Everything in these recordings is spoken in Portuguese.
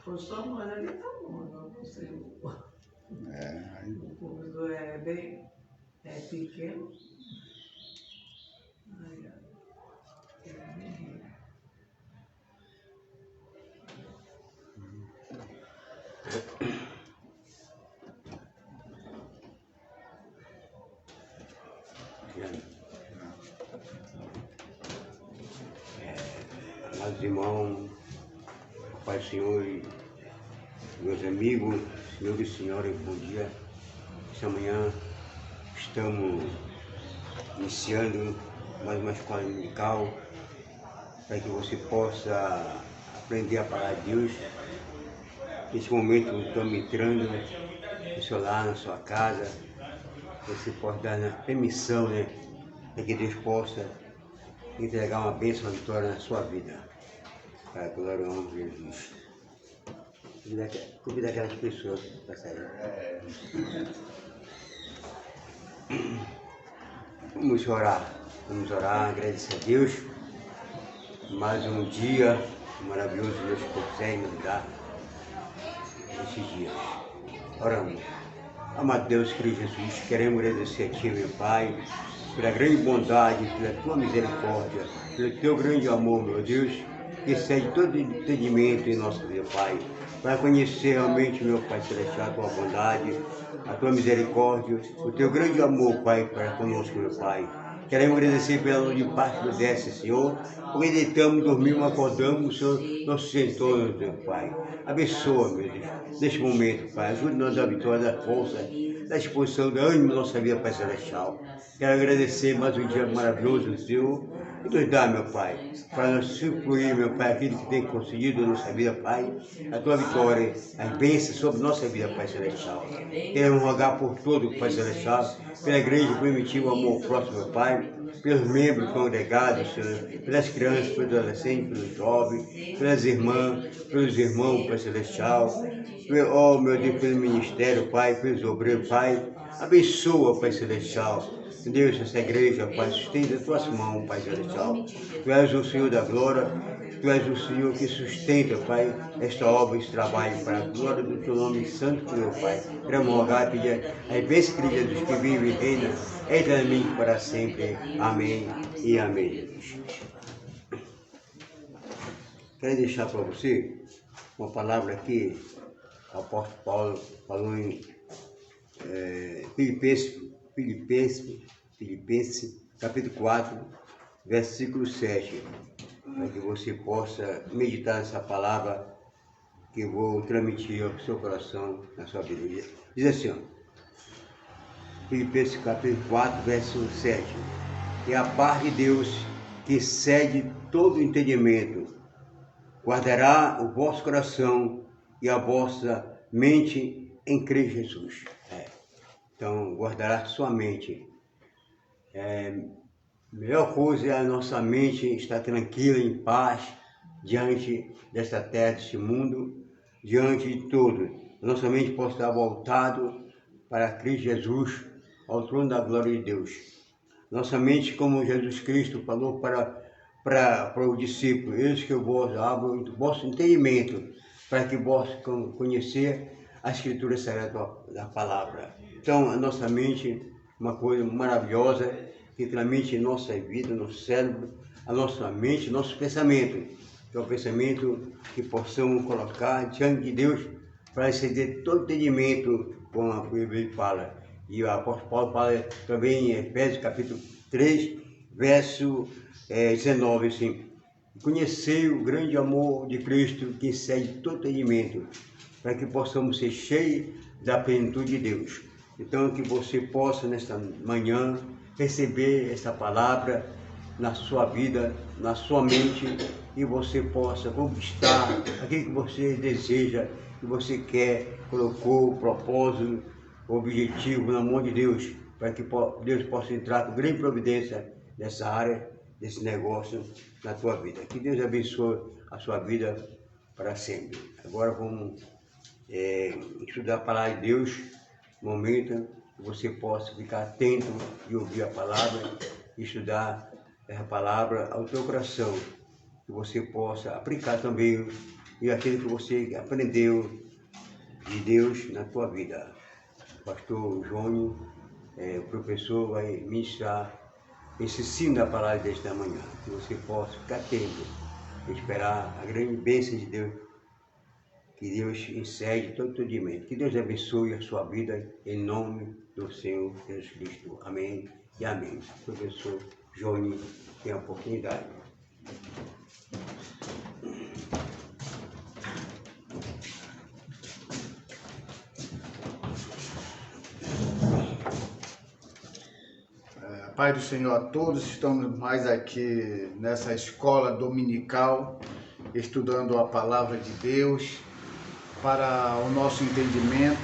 Por só nós ali tá bom, não sei. O público é bem pequeno. Ai, Amados irmãos, Pai do Senhor e meus amigos, senhores e senhoras, bom dia. Esta manhã estamos iniciando mais uma escola dominical para que você possa aprender a palavra de Deus. Nesse momento estamos entrando no seu lar, na sua casa. Você pode dar permissão, para que Deus possa entregar uma bênção, uma vitória na sua vida. Para a glória e honra de Jesus. Convida aquelas pessoas para sair. Vamos orar, agradecer a Deus. Mais um dia maravilhoso que Deus consegue nos dar nesses dias. Oramos. Amado Deus, Cristo Jesus, queremos agradecer a Ti, meu Pai, pela grande bondade, pela Tua misericórdia, pelo Teu grande amor, meu Deus, que excede todo entendimento em nossa vida, Pai. Para conhecer realmente, meu Pai Celestial, a Tua bondade, a Tua misericórdia, o Teu grande amor, Pai, para conosco, meu Pai. Queremos agradecer pela luz de paz que nos desse, Senhor, porque deitamos, dormimos, acordamos, o Senhor nos sentou, meu Pai. Abençoa, meu Deus, neste momento, Pai. Ajude-nos a vitória, da força, da disposição, da ânimo da nossa vida, Pai Celestial. Quero agradecer mais um dia maravilhoso, Senhor, e nos dá, meu Pai, para nós suprir, meu Pai, aquilo que tem conseguido na nossa vida, Pai, a Tua vitória, as bênçãos sobre nossa vida, Pai Celestial. Queremos rogar por todo, Pai Celestial, pela igreja primitiva, amor próximo, meu Pai, pelos membros congregados, Senhor, pelas crianças, pelos adolescentes, pelos jovens, pelas irmãs, pelos irmãos, Pai Celestial, oh, meu Deus, pelo ministério, Pai, pelos obreiros, Pai, abençoa, Pai Celestial. Deus, essa igreja, Pai, sustenta as Tuas mãos, Pai Celestial. Tu és o Senhor da glória, Tu és o Senhor que sustenta, Pai, esta obra, esse trabalho, para a glória do Teu nome santo, meu Pai. Queremos rogar e pedir a bênção de Jesus que vive e reina eternamente para sempre. Amém e amém. Quero deixar para você uma palavra aqui, o apóstolo Paulo falou em Filipenses, capítulo 4, versículo 7, para que você possa meditar nessa palavra que eu vou transmitir ao seu coração, na sua vida. Diz assim, ó, Filipenses capítulo 4, versículo 7, e a paz de Deus, que excede todo entendimento, guardará o vosso coração e a vossa mente em Cristo Jesus. Então, guardará sua mente. A melhor coisa é a nossa mente estar tranquila, em paz, diante desta terra, deste mundo, diante de tudo. Nossa mente pode estar voltado para Cristo Jesus, ao trono da glória de Deus. Nossa mente, como Jesus Cristo falou para o discípulo, eis que eu vos abro o vosso entendimento, para que possam conhecer a Escritura Sagrada da palavra. Então, a nossa mente, uma coisa maravilhosa, que transmite em nossa vida, no cérebro, a nossa mente, nosso pensamento, que é o pensamento que possamos colocar diante de Deus, para exceder todo entendimento, como a Bíblia fala. E o apóstolo Paulo fala também em Efésios capítulo 3, verso 19, assim, conhecei o grande amor de Cristo que excede todo entendimento, para que possamos ser cheios da plenitude de Deus. Então, que você possa, nesta manhã, receber essa palavra na sua vida, na sua mente, e você possa conquistar aquilo que você deseja, que você quer, colocou o propósito, o objetivo na mão de Deus, para que Deus possa entrar com grande providência nessa área, desse negócio na tua vida. Que Deus abençoe a sua vida para sempre. Agora vamos estudar a palavra de Deus, momento que você possa ficar atento e ouvir a palavra, estudar essa palavra ao teu coração, que você possa aplicar também e aquilo que você aprendeu de Deus na tua vida. O pastor Jônio, o professor, vai ministrar esse ensino da palavra desta manhã, que você possa ficar atento, esperar a grande bênção de Deus, que Deus encerre todo o entendimento. Que Deus abençoe a sua vida, em nome do Senhor Jesus Cristo. Amém e amém. Professor Jônio tem a oportunidade. Pai do Senhor a todos, estamos mais aqui nessa escola dominical, estudando a palavra de Deus para o nosso entendimento,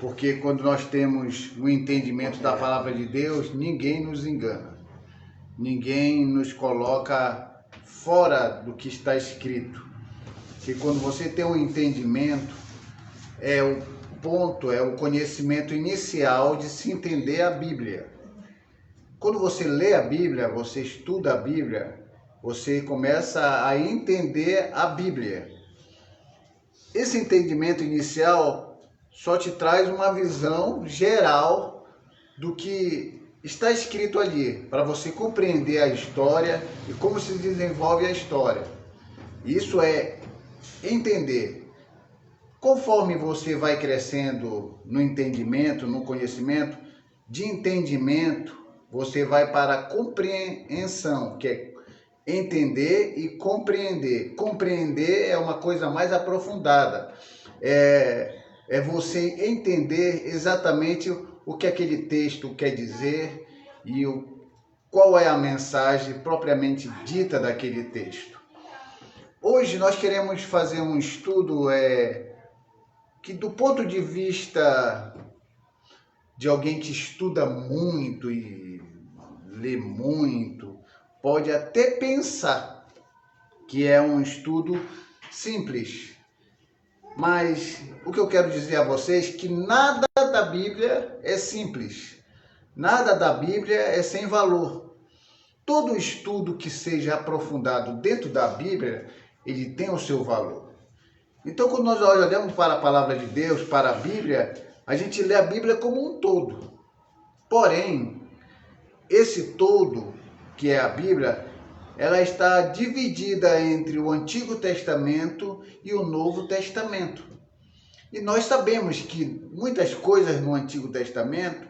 porque quando nós temos o entendimento da palavra de Deus, ninguém nos engana, ninguém nos coloca fora do que está escrito. E quando você tem um entendimento, é o ponto, é o conhecimento inicial de se entender a Bíblia. Quando você lê a Bíblia, você estuda a Bíblia, você começa a entender a Bíblia. Esse entendimento inicial só te traz uma visão geral do que está escrito ali, para você compreender a história e como se desenvolve a história. Isso é entender. Conforme você vai crescendo no entendimento, no conhecimento, de entendimento, você vai para a compreensão, que é entender e compreender. Compreender é uma coisa mais aprofundada. É você entender exatamente o que aquele texto quer dizer e qual é a mensagem propriamente dita daquele texto. Hoje nós queremos fazer um estudo que, do ponto de vista de alguém que estuda muito e lê muito, pode até pensar que é um estudo simples. Mas o que eu quero dizer a vocês é que nada da Bíblia é simples. Nada da Bíblia é sem valor. Todo estudo que seja aprofundado dentro da Bíblia, ele tem o seu valor. Então, quando nós olhamos para a palavra de Deus, para a Bíblia, a gente lê a Bíblia como um todo. Porém, esse todo, que é a Bíblia, ela está dividida entre o Antigo Testamento e o Novo Testamento. E nós sabemos que muitas coisas no Antigo Testamento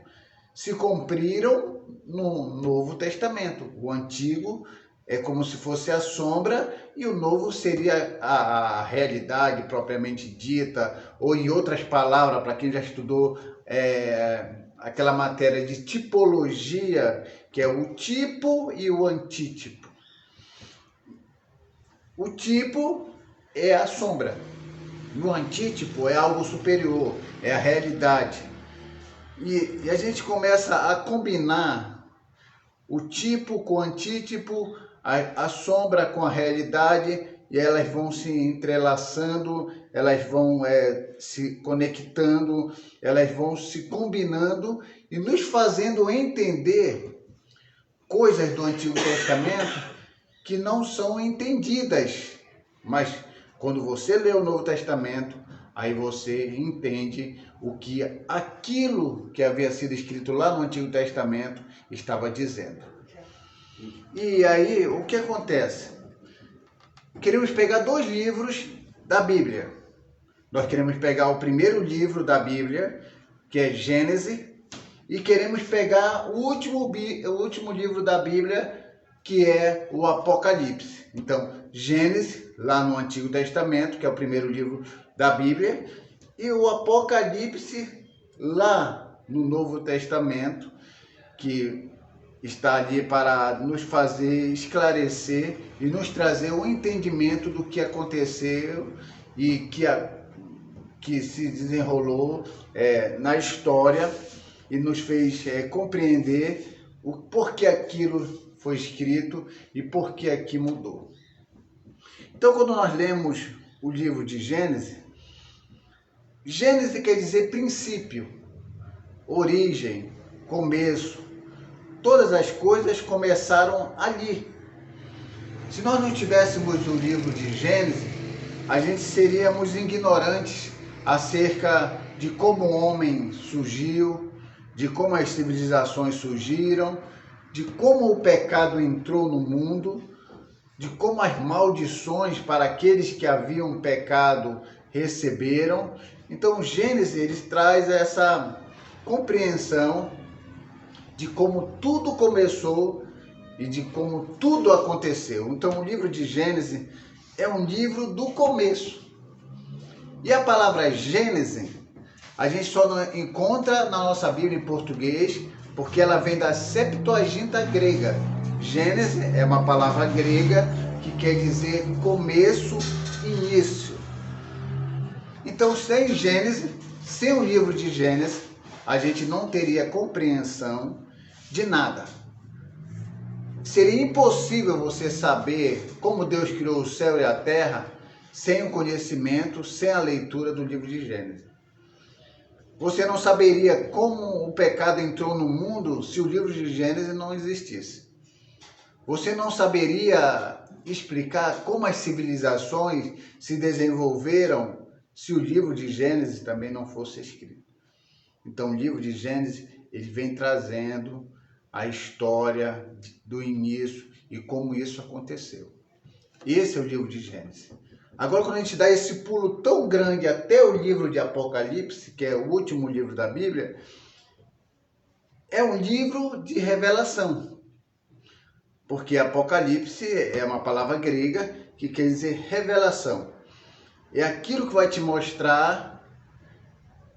se cumpriram no Novo Testamento. O Antigo é como se fosse a sombra e o Novo seria a realidade propriamente dita, ou em outras palavras, para quem já estudou aquela matéria de tipologia, que é o tipo e o antítipo. O tipo é a sombra, e o antítipo é algo superior, é a realidade. E a gente começa a combinar o tipo com o antítipo, a sombra com a realidade, e elas vão se entrelaçando, elas vão se conectando, elas vão se combinando e nos fazendo entender coisas do Antigo Testamento que não são entendidas. Mas quando você lê o Novo Testamento, aí você entende o que aquilo que havia sido escrito lá no Antigo Testamento estava dizendo. E aí, o que acontece? Queremos pegar 2 livros da Bíblia. Nós queremos pegar o primeiro livro da Bíblia, que é Gênesis, e queremos pegar o último livro da Bíblia, que é o Apocalipse. Então, Gênesis, lá no Antigo Testamento, que é o primeiro livro da Bíblia, e o Apocalipse, lá no Novo Testamento, que está ali para nos fazer esclarecer e nos trazer o entendimento do que aconteceu e que se desenrolou na história e nos fez compreender o porquê aquilo foi escrito e porquê aqui mudou. Então, quando nós lemos o livro de Gênesis, Gênesis quer dizer princípio, origem, começo. Todas as coisas começaram ali. Se nós não tivéssemos o livro de Gênesis, a gente seríamos ignorantes acerca de como o homem surgiu, de como as civilizações surgiram, de como o pecado entrou no mundo, de como as maldições para aqueles que haviam pecado receberam. Então, Gênesis ele traz essa compreensão de como tudo começou e de como tudo aconteceu. Então, o livro de Gênesis é um livro do começo. E a palavra Gênesis, a gente só não encontra na nossa Bíblia em português, porque ela vem da Septuaginta grega. Gênesis é uma palavra grega que quer dizer começo, início. Então, sem Gênesis, sem o livro de Gênesis, a gente não teria compreensão de nada. Seria impossível você saber como Deus criou o céu e a terra sem o conhecimento, sem a leitura do livro de Gênesis. Você não saberia como o pecado entrou no mundo se o livro de Gênesis não existisse. Você não saberia explicar como as civilizações se desenvolveram se o livro de Gênesis também não fosse escrito. Então, o livro de Gênesis ele vem trazendo a história do início e como isso aconteceu. Esse é o livro de Gênesis. Agora, quando a gente dá esse pulo tão grande até o livro de Apocalipse, que é o último livro da Bíblia, é um livro de revelação. Porque Apocalipse é uma palavra grega que quer dizer revelação. É aquilo que vai te mostrar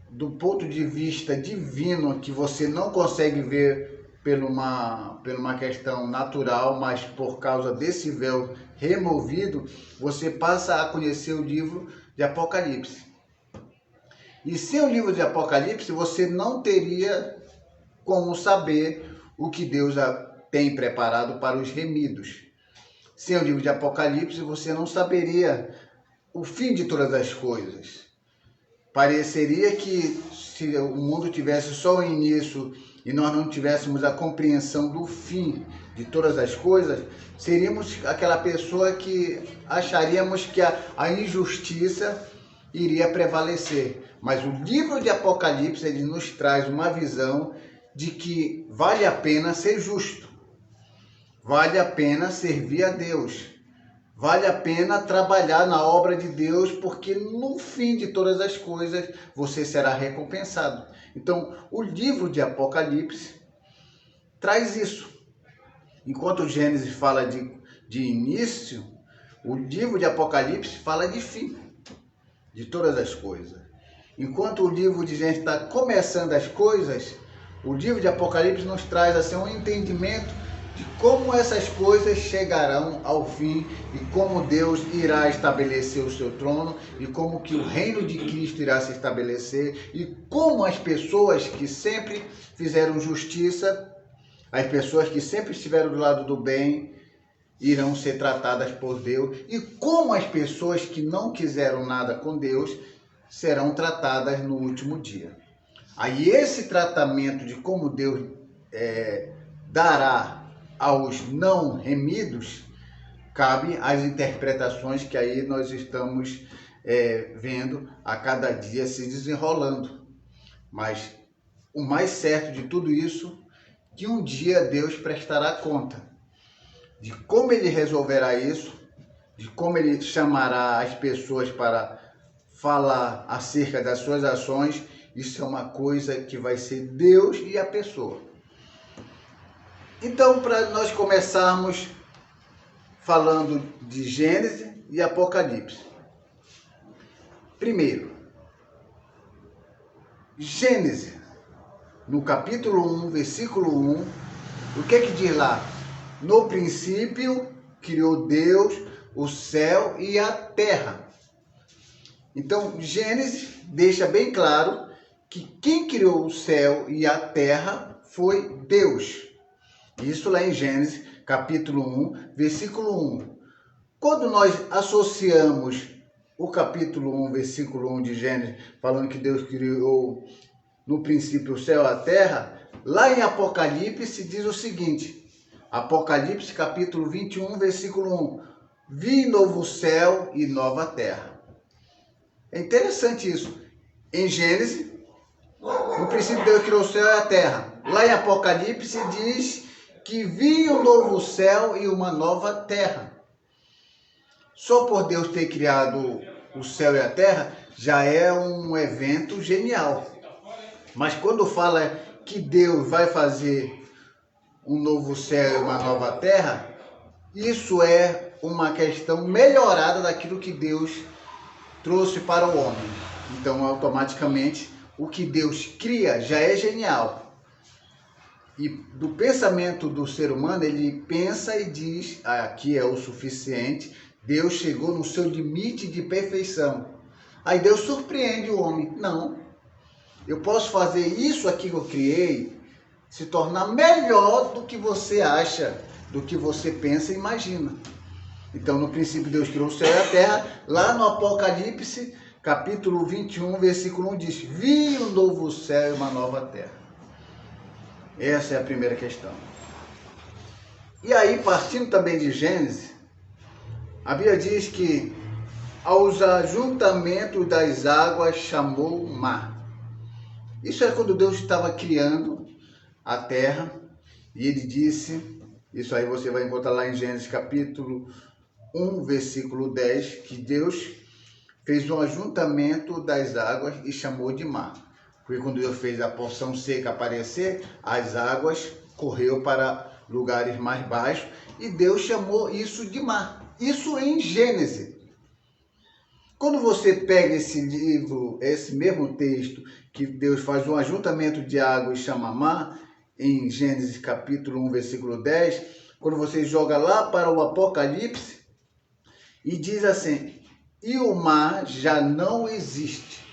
do ponto de vista divino que você não consegue ver por uma questão natural, mas por causa desse véu removido, você passa a conhecer o livro de Apocalipse. E sem o livro de Apocalipse, você não teria como saber o que Deus tem preparado para os remidos. Sem o livro de Apocalipse, você não saberia o fim de todas as coisas. Pareceria que se o mundo tivesse só o início e nós não tivéssemos a compreensão do fim de todas as coisas, seríamos aquela pessoa que acharíamos que a injustiça iria prevalecer. Mas o livro de Apocalipse ele nos traz uma visão de que vale a pena ser justo, vale a pena servir a Deus, vale a pena trabalhar na obra de Deus, porque no fim de todas as coisas você será recompensado. Então, o livro de Apocalipse traz isso. Enquanto o Gênesis fala de início, o livro de Apocalipse fala de fim de todas as coisas. Enquanto o livro de Gênesis está começando as coisas, o livro de Apocalipse nos traz assim, um entendimento de como essas coisas chegarão ao fim e como Deus irá estabelecer o seu trono e como que o reino de Cristo irá se estabelecer e como as pessoas que sempre fizeram justiça, as pessoas que sempre estiveram do lado do bem, irão ser tratadas por Deus e como as pessoas que não quiseram nada com Deus serão tratadas no último dia. Aí esse tratamento de como Deus dará aos não remidos, cabe às interpretações que aí nós estamos vendo a cada dia se desenrolando. Mas o mais certo de tudo isso, que um dia Deus prestará conta de como ele resolverá isso, de como ele chamará as pessoas para falar acerca das suas ações. Isso é uma coisa que vai ser Deus e a pessoa. Então, para nós começarmos falando de Gênesis e Apocalipse. Primeiro, Gênesis, no capítulo 1, versículo 1, o que é que diz lá? No princípio, criou Deus o céu e a terra. Então, Gênesis deixa bem claro que quem criou o céu e a terra foi Deus. Isso lá em Gênesis, capítulo 1, versículo 1. Quando nós associamos o capítulo 1, versículo 1 de Gênesis, falando que Deus criou no princípio o céu e a terra, lá em Apocalipse diz o seguinte: Apocalipse capítulo 21, versículo 1. Vi novo céu e nova terra. É interessante isso. Em Gênesis, no princípio Deus criou o céu e a terra. Lá em Apocalipse diz que vi um novo céu e uma nova terra. Só por Deus ter criado o céu e a terra já é um evento genial. Mas quando fala que Deus vai fazer um novo céu e uma nova terra, isso é uma questão melhorada daquilo que Deus trouxe para o homem. Então, automaticamente, o que Deus cria já é genial. E do pensamento do ser humano, ele pensa e diz, aqui é o suficiente, Deus chegou no seu limite de perfeição. Aí Deus surpreende o homem. Não, eu posso fazer isso aqui que eu criei, se tornar melhor do que você acha, do que você pensa e imagina. Então, no princípio, Deus criou o céu e a terra. Lá no Apocalipse, capítulo 21, versículo 1 diz: vi um novo céu e uma nova terra. Essa é a primeira questão. E aí, partindo também de Gênesis, a Bíblia diz que aos ajuntamentos das águas chamou o mar. Isso é quando Deus estava criando a terra, e ele disse, isso aí você vai encontrar lá em Gênesis capítulo 1, versículo 10, que Deus fez um ajuntamento das águas e chamou de mar. Porque quando Deus fez a porção seca aparecer, as águas correu para lugares mais baixos e Deus chamou isso de mar. Isso em Gênesis. Quando você pega esse livro, esse mesmo texto, que Deus faz um ajuntamento de água e chama mar, em Gênesis capítulo 1, versículo 10, quando você joga lá para o Apocalipse, e diz assim, e o mar já não existe.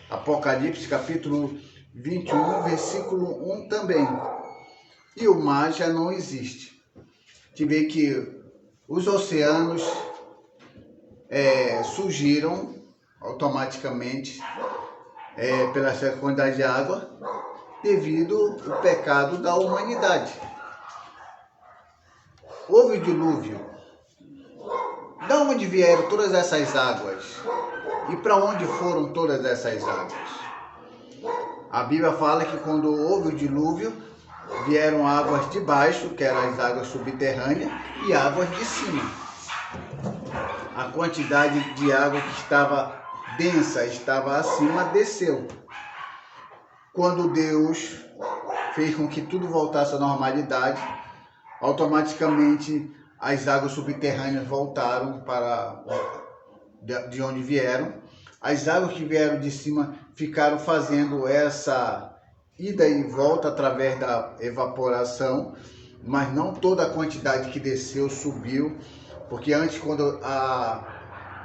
Apocalipse capítulo 21, versículo 1 também. E o mar já não existe. Te vê que os oceanos surgiram automaticamente pela certa quantidade de água devido ao pecado da humanidade. Houve o dilúvio. De onde vieram todas essas águas? E para onde foram todas essas águas? A Bíblia fala que quando houve o dilúvio, vieram águas de baixo, que eram as águas subterrâneas, e águas de cima. A quantidade de água que estava densa, estava acima, desceu. Quando Deus fez com que tudo voltasse à normalidade, automaticamente as águas subterrâneas voltaram para de onde vieram. As águas que vieram de cima ficaram fazendo essa ida e volta através da evaporação, mas não toda a quantidade que desceu subiu, porque antes, quando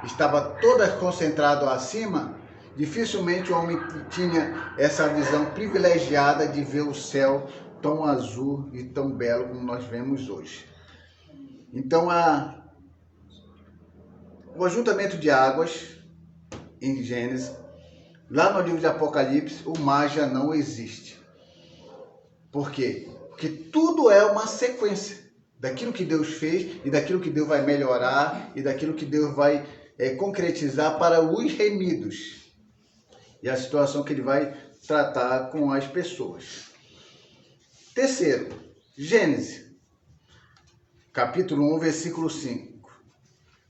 estava toda concentrada acima, dificilmente o homem tinha essa visão privilegiada de ver o céu tão azul e tão belo como nós vemos hoje. Então, o ajuntamento de águas em Gênesis, lá no livro de Apocalipse, o mar já não existe. Por quê? Porque tudo é uma sequência daquilo que Deus fez e daquilo que Deus vai melhorar e daquilo que Deus vai concretizar para os remidos. E a situação que ele vai tratar com as pessoas. Terceiro, Gênesis, capítulo 1, versículo 5.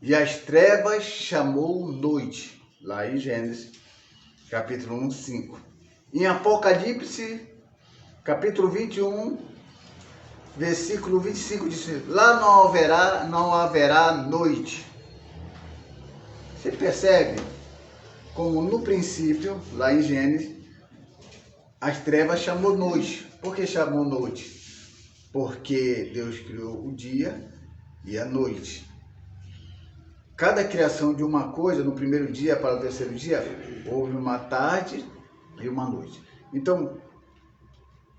E as trevas chamou noite, lá em Gênesis, capítulo 1, 5. Em Apocalipse, capítulo 21, versículo 25, diz, lá não haverá noite. Você percebe como no princípio, lá em Gênesis, as trevas chamou noite. Por que chamou noite? Porque Deus criou o dia e a noite. Cada criação de uma coisa, no primeiro dia para o terceiro dia, houve uma tarde e uma noite. Então,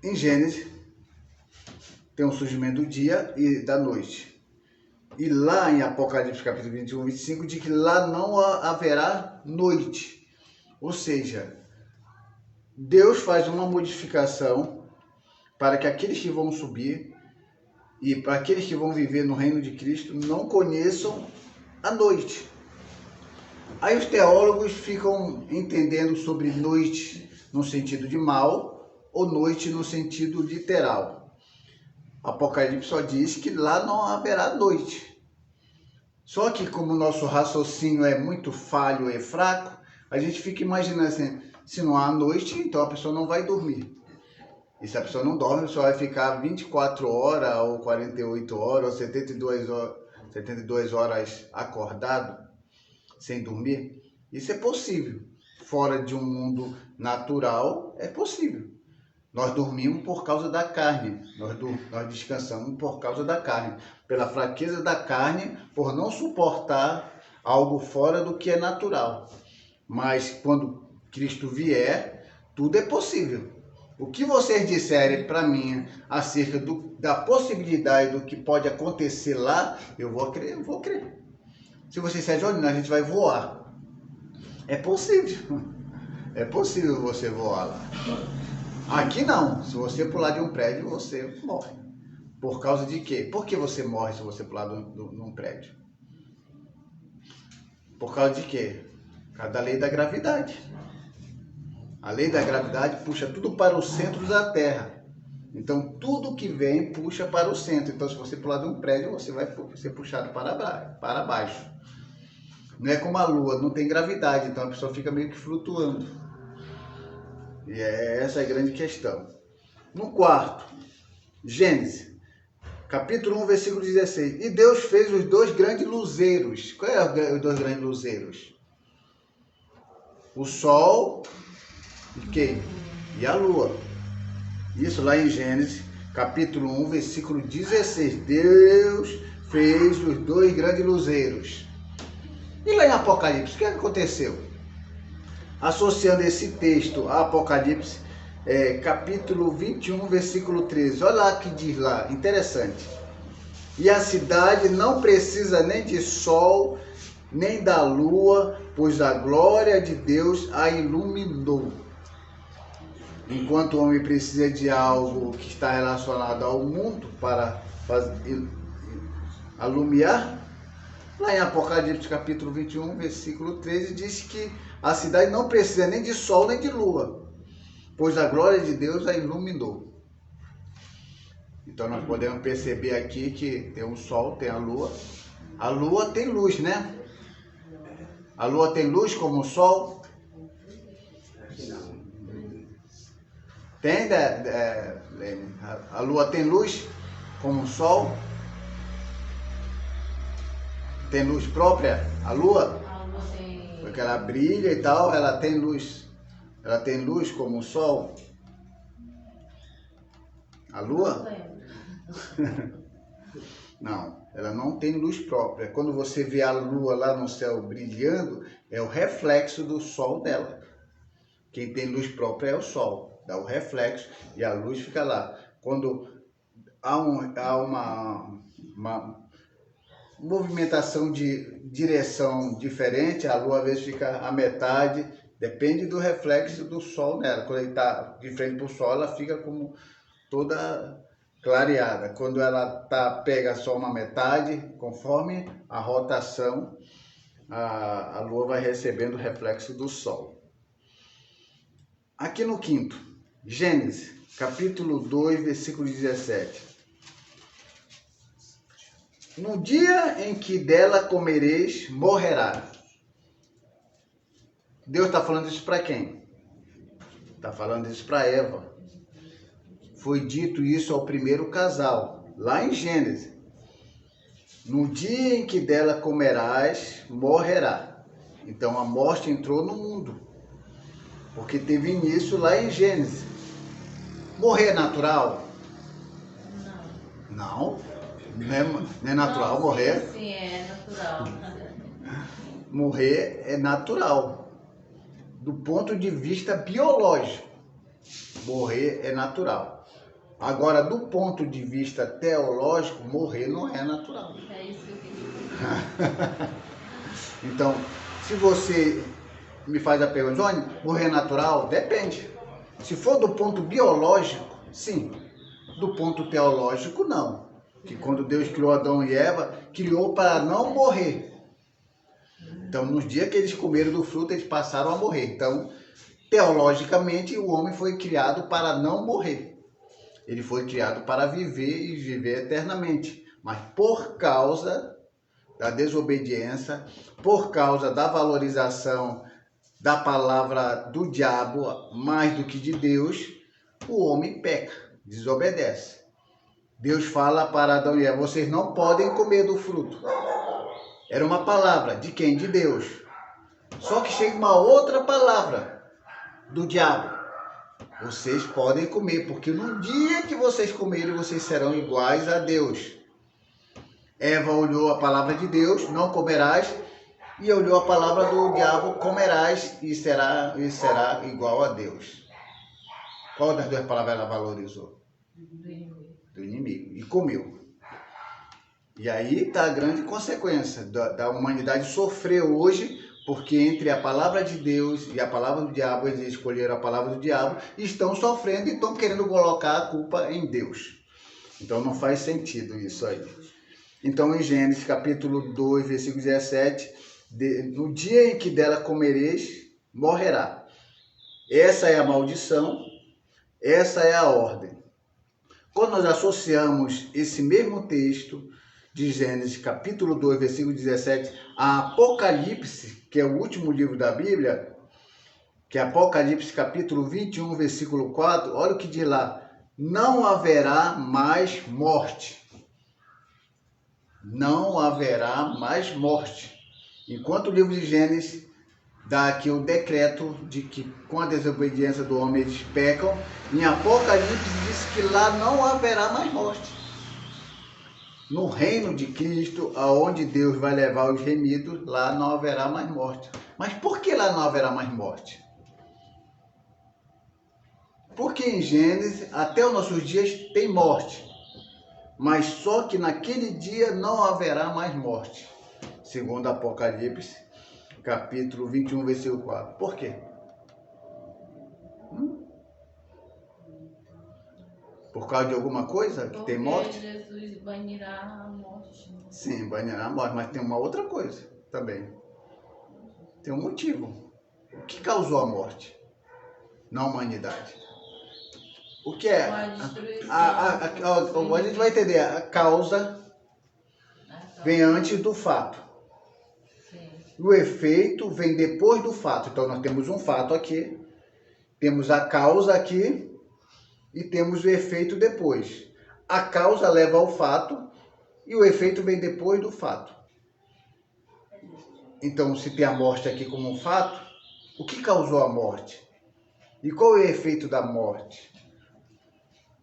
em Gênesis, tem um surgimento do dia e da noite. E lá em Apocalipse capítulo 21, 25, diz que lá não haverá noite. Ou seja, Deus faz uma modificação para que aqueles que vão subir e para aqueles que vão viver no reino de Cristo não conheçam a noite. Aí os teólogos ficam entendendo sobre noite no sentido de mal ou noite no sentido literal. Apocalipse só diz que lá não haverá noite. Só que como o nosso raciocínio é muito falho e fraco, a gente fica imaginando assim, se não há noite, então a pessoa não vai dormir. E se a pessoa não dorme, a pessoa vai ficar 24 horas, ou 48 horas, ou 72 horas acordado, sem dormir. Isso é possível. Fora de um mundo natural, é possível. Nós dormimos por causa da carne, nós descansamos por causa da carne, pela fraqueza da carne, por não suportar algo fora do que é natural. Mas quando Cristo vier, tudo é possível. O que vocês disserem para mim acerca da possibilidade do que pode acontecer lá, eu vou crer. Se vocês disserem, olha, a gente vai voar, é possível. É possível você voar lá. Aqui não. Se você pular de um prédio, você morre. Por causa de quê? Por que você morre se você pular num prédio? Por causa de quê? Por causa da lei da gravidade. A lei da gravidade puxa tudo para o centro da Terra. Então, tudo que vem puxa para o centro. Então, se você pular de um prédio, você vai ser puxado para baixo. Não é como a Lua, não tem gravidade. Então, a pessoa fica meio que flutuando. E essa é a grande questão. No quarto, Gênesis, capítulo 1, versículo 16. E Deus fez os dois grandes luzeiros. Qual é os dois grandes luzeiros? O sol e a lua. Isso lá em Gênesis, capítulo 1, versículo 16. Deus fez os dois grandes luzeiros. E lá em Apocalipse, o que aconteceu? Associando esse texto a Apocalipse, capítulo 21, versículo 13. Olha lá que diz lá, interessante. E a cidade não precisa nem de sol, nem da lua, pois a glória de Deus a iluminou. Enquanto o homem precisa de algo que está relacionado ao mundo para alumiar, lá em Apocalipse capítulo 21, versículo 13, diz que a cidade não precisa nem de sol nem de lua, pois a glória de Deus a iluminou. Então nós podemos perceber aqui que tem o sol, tem a lua. A lua tem luz, né? A lua tem luz como o sol? Tem, a lua tem luz como o sol? Tem luz própria? A lua? Porque ela brilha e tal, ela tem luz. Ela tem luz como o sol? A lua? Não, ela não tem luz própria. Quando você vê a lua lá no céu brilhando, é o reflexo do sol dela. Quem tem luz própria é o sol, dá o reflexo e a luz fica lá. Quando há uma movimentação de direção diferente, a lua às vezes fica à metade, depende do reflexo do sol nela. Quando ele está de frente para o sol, ela fica como toda clareada. Quando ela pega só uma metade, conforme a rotação, a lua vai recebendo o reflexo do sol. Aqui no quinto, Gênesis, capítulo 2, versículo 17. No dia em que dela comereis, morrerá. Deus está falando isso para quem? Está falando isso para Eva. Foi dito isso ao primeiro casal, lá em Gênesis. No dia em que dela comerás, morrerá. Então a morte entrou no mundo, porque teve início lá em Gênesis. Morrer é natural? Não. Não é natural morrer? Sim, é natural. Morrer é natural. Do ponto de vista biológico, morrer é natural. Agora, do ponto de vista teológico, morrer não é natural. É isso que eu queria. Então, se você me faz a pergunta, Johnny, morrer é natural? Depende. Se for do ponto biológico, sim. Do ponto teológico, não. Que quando Deus criou Adão e Eva, criou para não morrer. Então, nos dias que eles comeram do fruto, eles passaram a morrer. Então, teologicamente, o homem foi criado para não morrer. Ele foi criado para viver e viver eternamente. Mas por causa da desobediência, por causa da valorização da palavra do diabo mais do que de Deus, o homem peca, desobedece. Deus fala para Adão e Eva: vocês não podem comer do fruto. Era uma palavra de quem? De Deus. Só que chega uma outra palavra do diabo: vocês podem comer, porque no dia que vocês comerem, vocês serão iguais a Deus. Eva olhou a palavra de Deus: não comerás, e olhou a palavra do diabo: comerás, e será igual a Deus. Qual das duas palavras ela valorizou? Do inimigo. E comeu. E aí está a grande consequência da humanidade sofrer hoje, porque entre a palavra de Deus e a palavra do diabo, eles escolheram a palavra do diabo e estão sofrendo e estão querendo colocar a culpa em Deus. Então não faz sentido isso aí. Então em Gênesis capítulo 2, versículo 17, no dia em que dela comereis, morrerá. Essa é a maldição, essa é a ordem. Quando nós associamos esse mesmo texto de Gênesis capítulo 2, versículo 17, a Apocalipse, que é o último livro da Bíblia, que é Apocalipse capítulo 21, versículo 4, olha o que diz lá: não haverá mais morte. Não haverá mais morte. Enquanto o livro de Gênesis dá aqui o decreto de que com a desobediência do homem eles pecam, em Apocalipse diz que lá não haverá mais morte. No reino de Cristo, aonde Deus vai levar os remidos, lá não haverá mais morte. Mas por que lá não haverá mais morte? Porque em Gênesis, até os nossos dias, tem morte. Mas só que naquele dia não haverá mais morte. Segundo Apocalipse, capítulo 21, versículo 4. Por quê? Por causa de alguma coisa que tem morte? Jesus banirá a morte. Sim, banirá a morte, mas tem uma outra coisa também. Tem um motivo. O que causou a morte na humanidade? O que é? A gente vai entender. A causa vem antes do fato. Sim. O efeito vem depois do fato. Então nós temos um fato aqui, temos a causa aqui e temos o efeito depois. A causa leva ao fato e o efeito vem depois do fato. Então, se tem a morte aqui como um fato, o que causou a morte? E qual é o efeito da morte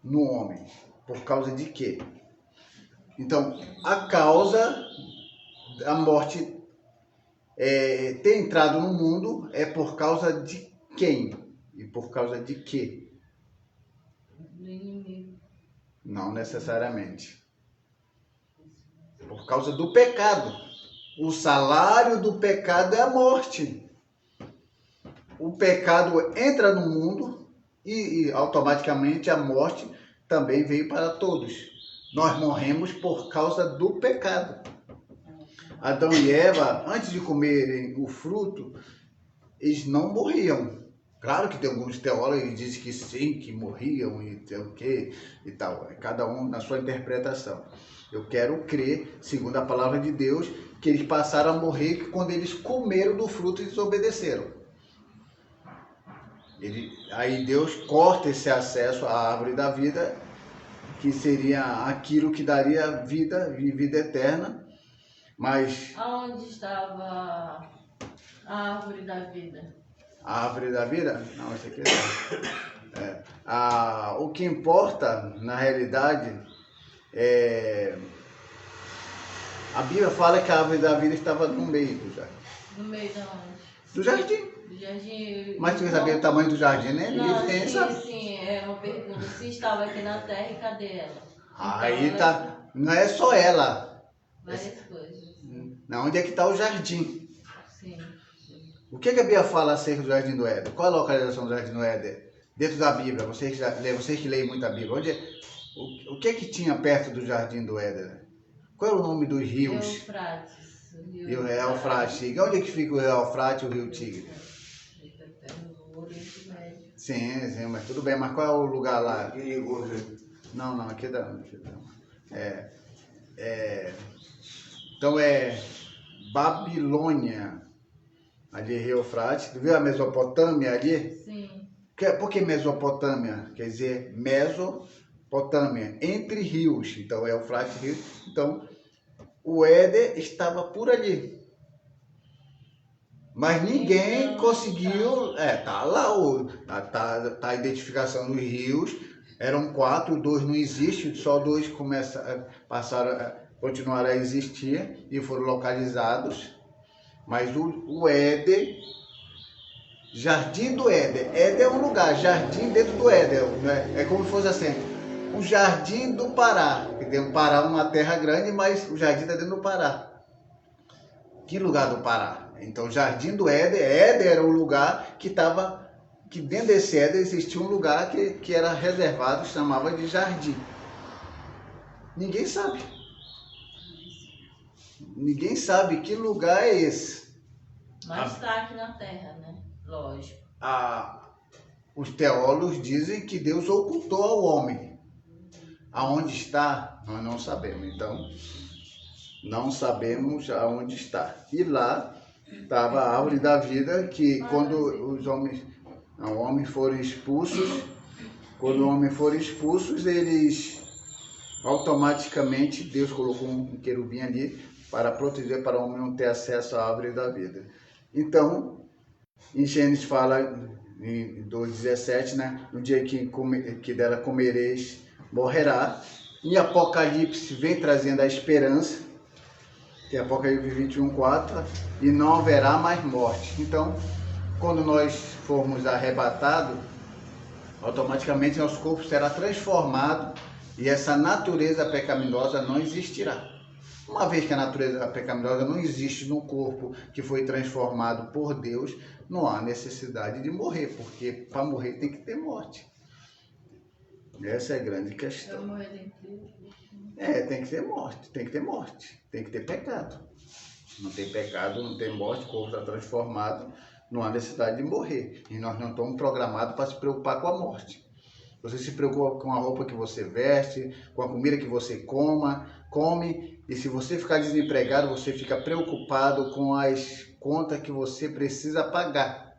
no homem? Por causa de quê? Então, a causa da morte ter entrado no mundo é por causa de quem? E por causa de quê? Do inimigo. Não necessariamente. Por causa do pecado. O salário do pecado é a morte. O pecado entra no mundo e automaticamente a morte também veio para todos. Nós morremos por causa do pecado. Adão e Eva, antes de comerem o fruto, eles não morriam. Claro que tem alguns teólogos que dizem que sim, que morriam e tem o quê e tal. Cada um na sua interpretação. Eu quero crer, segundo a palavra de Deus, que eles passaram a morrer quando eles comeram do fruto e desobedeceram. Aí Deus corta esse acesso à árvore da vida, que seria aquilo que daria vida e vida eterna. Mas Aonde estava a árvore da vida? a árvore da vida? Não, isso aqui não. O que importa, na realidade, a Bíblia fala que a árvore da vida estava no meio do jardim. No meio de onde? Do jardim. Do jardim. Mas tu quer saber o tamanho do jardim, né? Não, Ninguém sabe. sim, é uma pergunta. Se estava aqui na terra, e cadê ela? Aí Então, tá. Não é só ela. Várias coisas. Não, onde é que está o jardim? Sim. O que a Bíblia fala acerca do Jardim do Éden? Qual a localização do Jardim do Éden? Dentro da Bíblia, vocês que leem muito a Bíblia. O que tinha perto do Jardim do Éden? Qual era o nome dos rios? Eufrates. E o Eufrates. Onde é que fica o Eufrates e o Rio Tigre? No Oriente Médio. Sim, mas tudo bem. Mas qual é o lugar lá? Perigoso, né? Não, aqui não. Então é Babilônia. Ali é Rio Eufrates. Tu viu a Mesopotâmia ali? Sim. Por que Mesopotâmia? Quer dizer, Mesopotâmia, entre rios. Então é Eufrates e Rio. Então o Éden estava por ali. Mas ninguém conseguiu. Tá lá tá a identificação dos rios. Eram 4, 2 não existe, só 2 continuaram a existir e foram localizados. Mas o Éden, Jardim do Éden. Éden é um lugar, jardim dentro do Éden. Né? É como se fosse assim, o Jardim do Pará. Tem um Pará, uma terra grande, mas o jardim está dentro do Pará. Que lugar do Pará? Então, Jardim do Éden, Éden era um lugar que dentro desse Éden existia um lugar que era reservado, chamava de jardim. Ninguém sabe. Ninguém sabe que lugar é esse. Mas está aqui na Terra, né? Lógico. Os teólogos dizem que Deus ocultou ao homem. Aonde está, nós não sabemos. Então, não sabemos aonde está. E lá estava a árvore da vida, que quando os homens foram expulsos, eles automaticamente, Deus colocou um querubim ali para proteger, para o homem não ter acesso à árvore da vida. Então, em Gênesis fala, em 2,17, né? No dia que dela comereis, morrerá. Em Apocalipse vem trazendo a esperança, que é Apocalipse 21,4, e não haverá mais morte. Então, quando nós formos arrebatados, automaticamente nosso corpo será transformado e essa natureza pecaminosa não existirá. Uma vez que a natureza pecaminosa não existe no corpo que foi transformado por Deus, não há necessidade de morrer, porque para morrer tem que ter morte. Essa é a grande questão. Tem que ter morte, tem que ter morte, tem que ter pecado. Não tem pecado, não tem morte, o corpo está transformado, não há necessidade de morrer. E nós não estamos programados para se preocupar com a morte. Você se preocupa com a roupa que você veste, com a comida que você come, e se você ficar desempregado, você fica preocupado com as contas que você precisa pagar.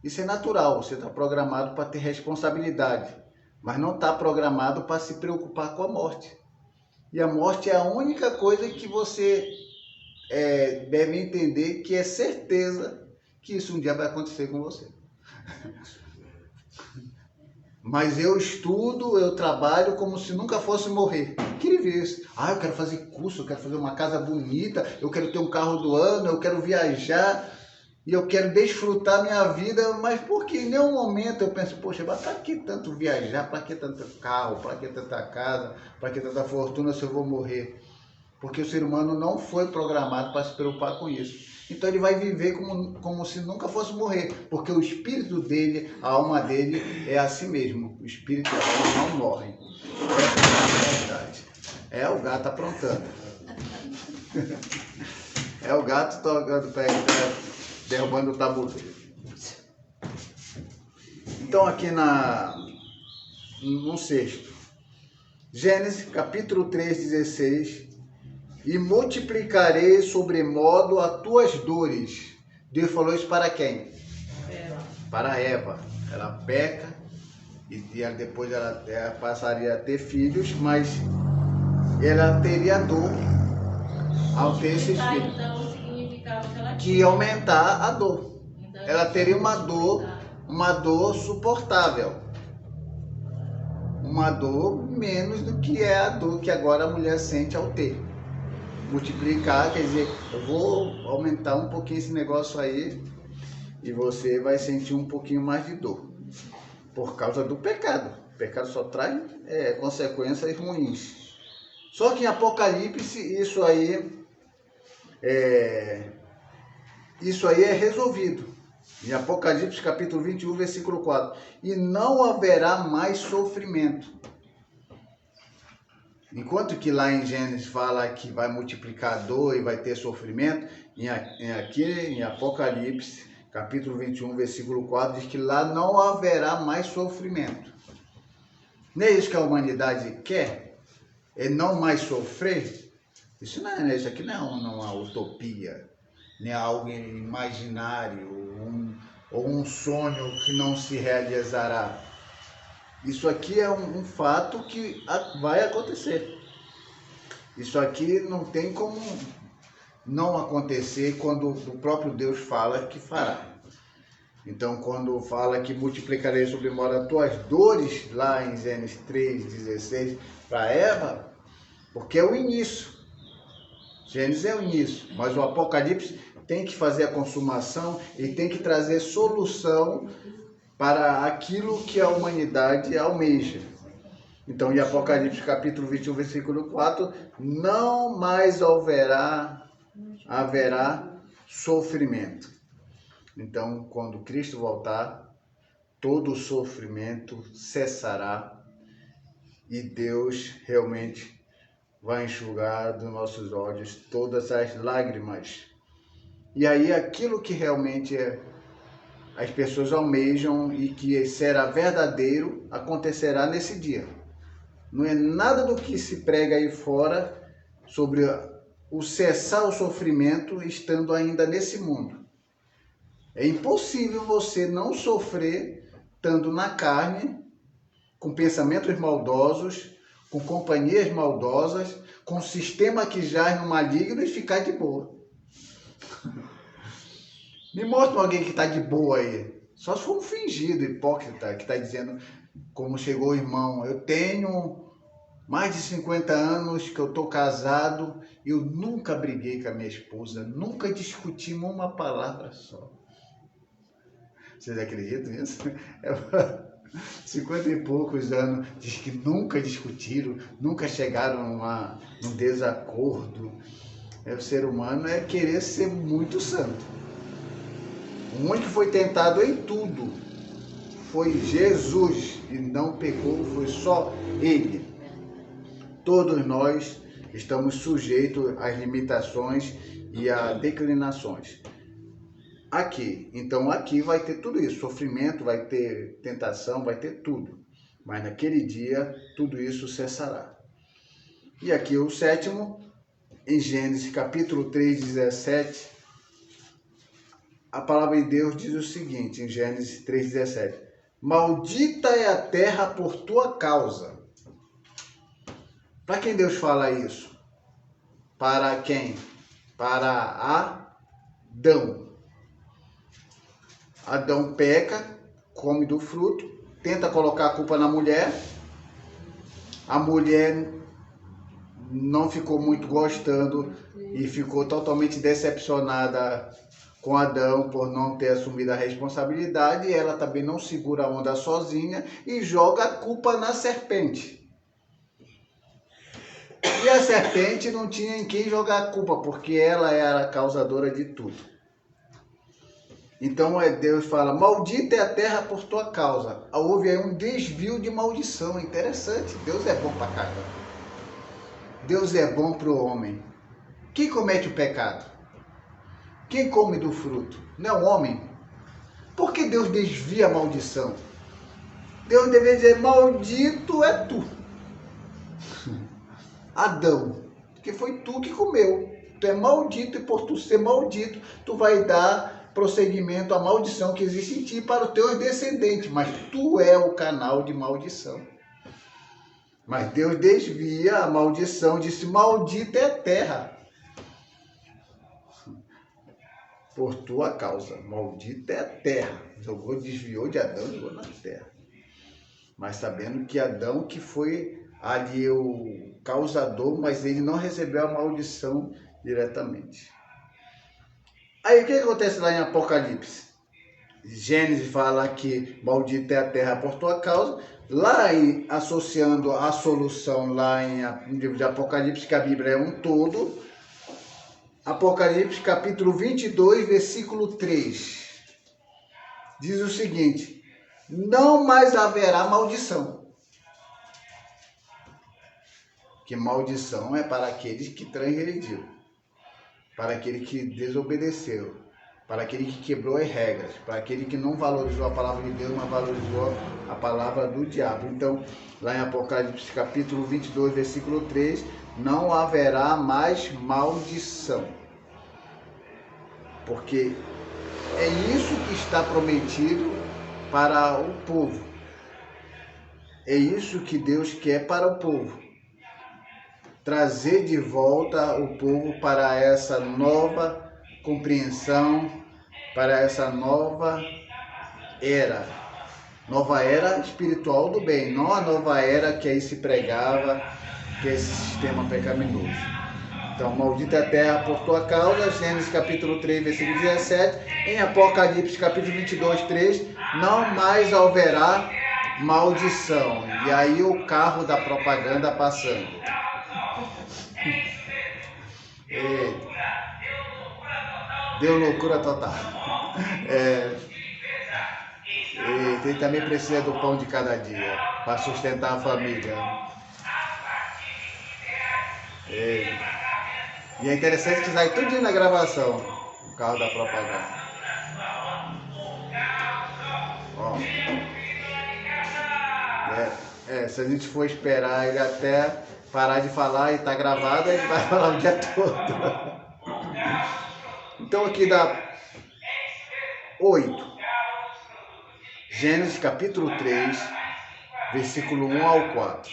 Isso é natural, você está programado para ter responsabilidade, mas não está programado para se preocupar com a morte. E a morte é a única coisa que você deve entender, que é certeza que isso um dia vai acontecer com você. Mas eu estudo, eu trabalho como se nunca fosse morrer. Queria ver isso. Eu quero fazer curso, eu quero fazer uma casa bonita, eu quero ter um carro do ano, eu quero viajar e eu quero desfrutar minha vida, mas porque em nenhum momento eu penso, poxa, mas para que tanto viajar, para que tanto carro, para que tanta casa, para que tanta fortuna se eu vou morrer? Porque o ser humano não foi programado para se preocupar com isso. Então ele vai viver como se nunca fosse morrer, porque o espírito dele, a alma dele é assim mesmo. O espírito e a alma não morrem. Essa é a verdade. O gato aprontando. O gato tocando pé, derrubando o tabuleiro. Então aqui no sexto, Gênesis capítulo 3:16. E multiplicarei sobremodo as tuas dores. Deus falou isso para quem? Para Eva. Ela peca e depois ela passaria a ter filhos, mas ela teria dor ao ter esses filhos. Então significava que ia aumentar a dor. Ela teria uma dor suportável. Uma dor menos do que é a dor que agora a mulher sente ao ter. Multiplicar, quer dizer, eu vou aumentar um pouquinho esse negócio aí e você vai sentir um pouquinho mais de dor. Por causa do pecado. O pecado só traz consequências ruins. Só que em Apocalipse isso aí é resolvido. Em Apocalipse capítulo 21, versículo 4. E não haverá mais sofrimento. Enquanto que lá em Gênesis fala que vai multiplicar dor e vai ter sofrimento, aqui em Apocalipse, capítulo 21, versículo 4, diz que lá não haverá mais sofrimento. Não é isso que a humanidade quer? É não mais sofrer? Isso aqui não é uma utopia, nem algo imaginário, ou um sonho que não se realizará. Isso aqui é um fato que vai acontecer. Isso aqui não tem como não acontecer quando o próprio Deus fala que fará. Então, quando fala que multiplicarei sobre modo as tuas dores, lá em Gênesis 3,16, para Eva, porque é o início. Gênesis é o início, mas o Apocalipse tem que fazer a consumação e tem que trazer solução para aquilo que a humanidade almeja. Então, em Apocalipse capítulo 21, versículo 4, não mais haverá sofrimento. Então, quando Cristo voltar, todo o sofrimento cessará e Deus realmente vai enxugar dos nossos olhos todas as lágrimas. E aí, aquilo que realmente as pessoas almejam e que será verdadeiro, acontecerá nesse dia. Não é nada do que se prega aí fora sobre o cessar o sofrimento estando ainda nesse mundo. É impossível você não sofrer estando na carne, com pensamentos maldosos, com companhias maldosas, com um sistema que jaz no maligno e ficar de boa. Me mostra alguém que está de boa aí. Só se for um fingido, hipócrita, que está dizendo, como chegou o irmão, eu tenho mais de 50 anos que eu estou casado e eu nunca briguei com a minha esposa, nunca discutimos uma palavra só. Vocês acreditam nisso? 50 e poucos anos, diz que nunca discutiram, nunca chegaram num desacordo. O ser humano é querer ser muito santo. O único que foi tentado em tudo foi Jesus e não pecou, foi só Ele. Todos nós estamos sujeitos às limitações e a declinações. Então aqui vai ter tudo isso, sofrimento, vai ter tentação, vai ter tudo. Mas naquele dia, tudo isso cessará. E aqui o sétimo, em Gênesis capítulo 3, 17, a palavra de Deus diz o seguinte, em Gênesis 3, 17. Maldita é a terra por tua causa. Para quem Deus fala isso? Para quem? Para Adão. Adão peca, come do fruto, tenta colocar a culpa na mulher. A mulher não ficou muito gostando e ficou totalmente decepcionada com Adão por não ter assumido a responsabilidade. E ela também não segura a onda sozinha e joga a culpa na serpente. E a serpente não tinha em quem jogar a culpa, porque ela era a causadora de tudo. Então Deus fala, maldita é a terra por tua causa. Houve aí um desvio de maldição, interessante. Deus é bom pra caramba. Deus é bom pro homem. Quem comete o pecado? Quem come do fruto? Não é o homem? Por que Deus desvia a maldição? Deus deveria dizer, maldito é tu. Adão, porque foi tu que comeu. Tu é maldito e por tu ser maldito, tu vai dar prosseguimento à maldição que existe em ti para os teus descendentes, mas tu é o canal de maldição. Mas Deus desvia a maldição, disse, maldita é a terra. Por tua causa, maldita é a terra. Desviou de Adão e jogou na terra. Mas sabendo que Adão que foi ali o causador, mas ele não recebeu a maldição diretamente. Aí o que acontece lá em Apocalipse? Gênesis fala que maldita é a terra por tua causa. Lá associando a solução lá no livro de Apocalipse, que a Bíblia é um todo. Apocalipse capítulo 22, versículo 3. Diz o seguinte, não mais haverá maldição. O que maldição é para aqueles que transgrediram, para aquele que desobedeceu, para aquele que quebrou as regras, para aquele que não valorizou a palavra de Deus, mas valorizou a palavra do diabo. Então, lá em Apocalipse capítulo 22, versículo 3, não haverá mais maldição. Porque é isso que está prometido para o povo. É isso que Deus quer para o povo. Trazer de volta o povo para essa nova compreensão, para essa nova era espiritual do bem, não a nova era que aí se pregava, que é esse sistema pecaminoso. Então, maldita é a terra por tua causa, Gênesis capítulo 3, versículo 17, em Apocalipse capítulo 22, 3, não mais haverá maldição. E aí o carro da propaganda passando. Deu loucura total. Ele também precisa do pão de cada dia para sustentar a família. E é interessante que sai tudo na gravação, o carro da propaganda. Ó. Se a gente for esperar ele até parar de falar e tá gravado, ele vai falar o dia todo. Então aqui dá 8. Gênesis capítulo 3, versículo 1 ao 4.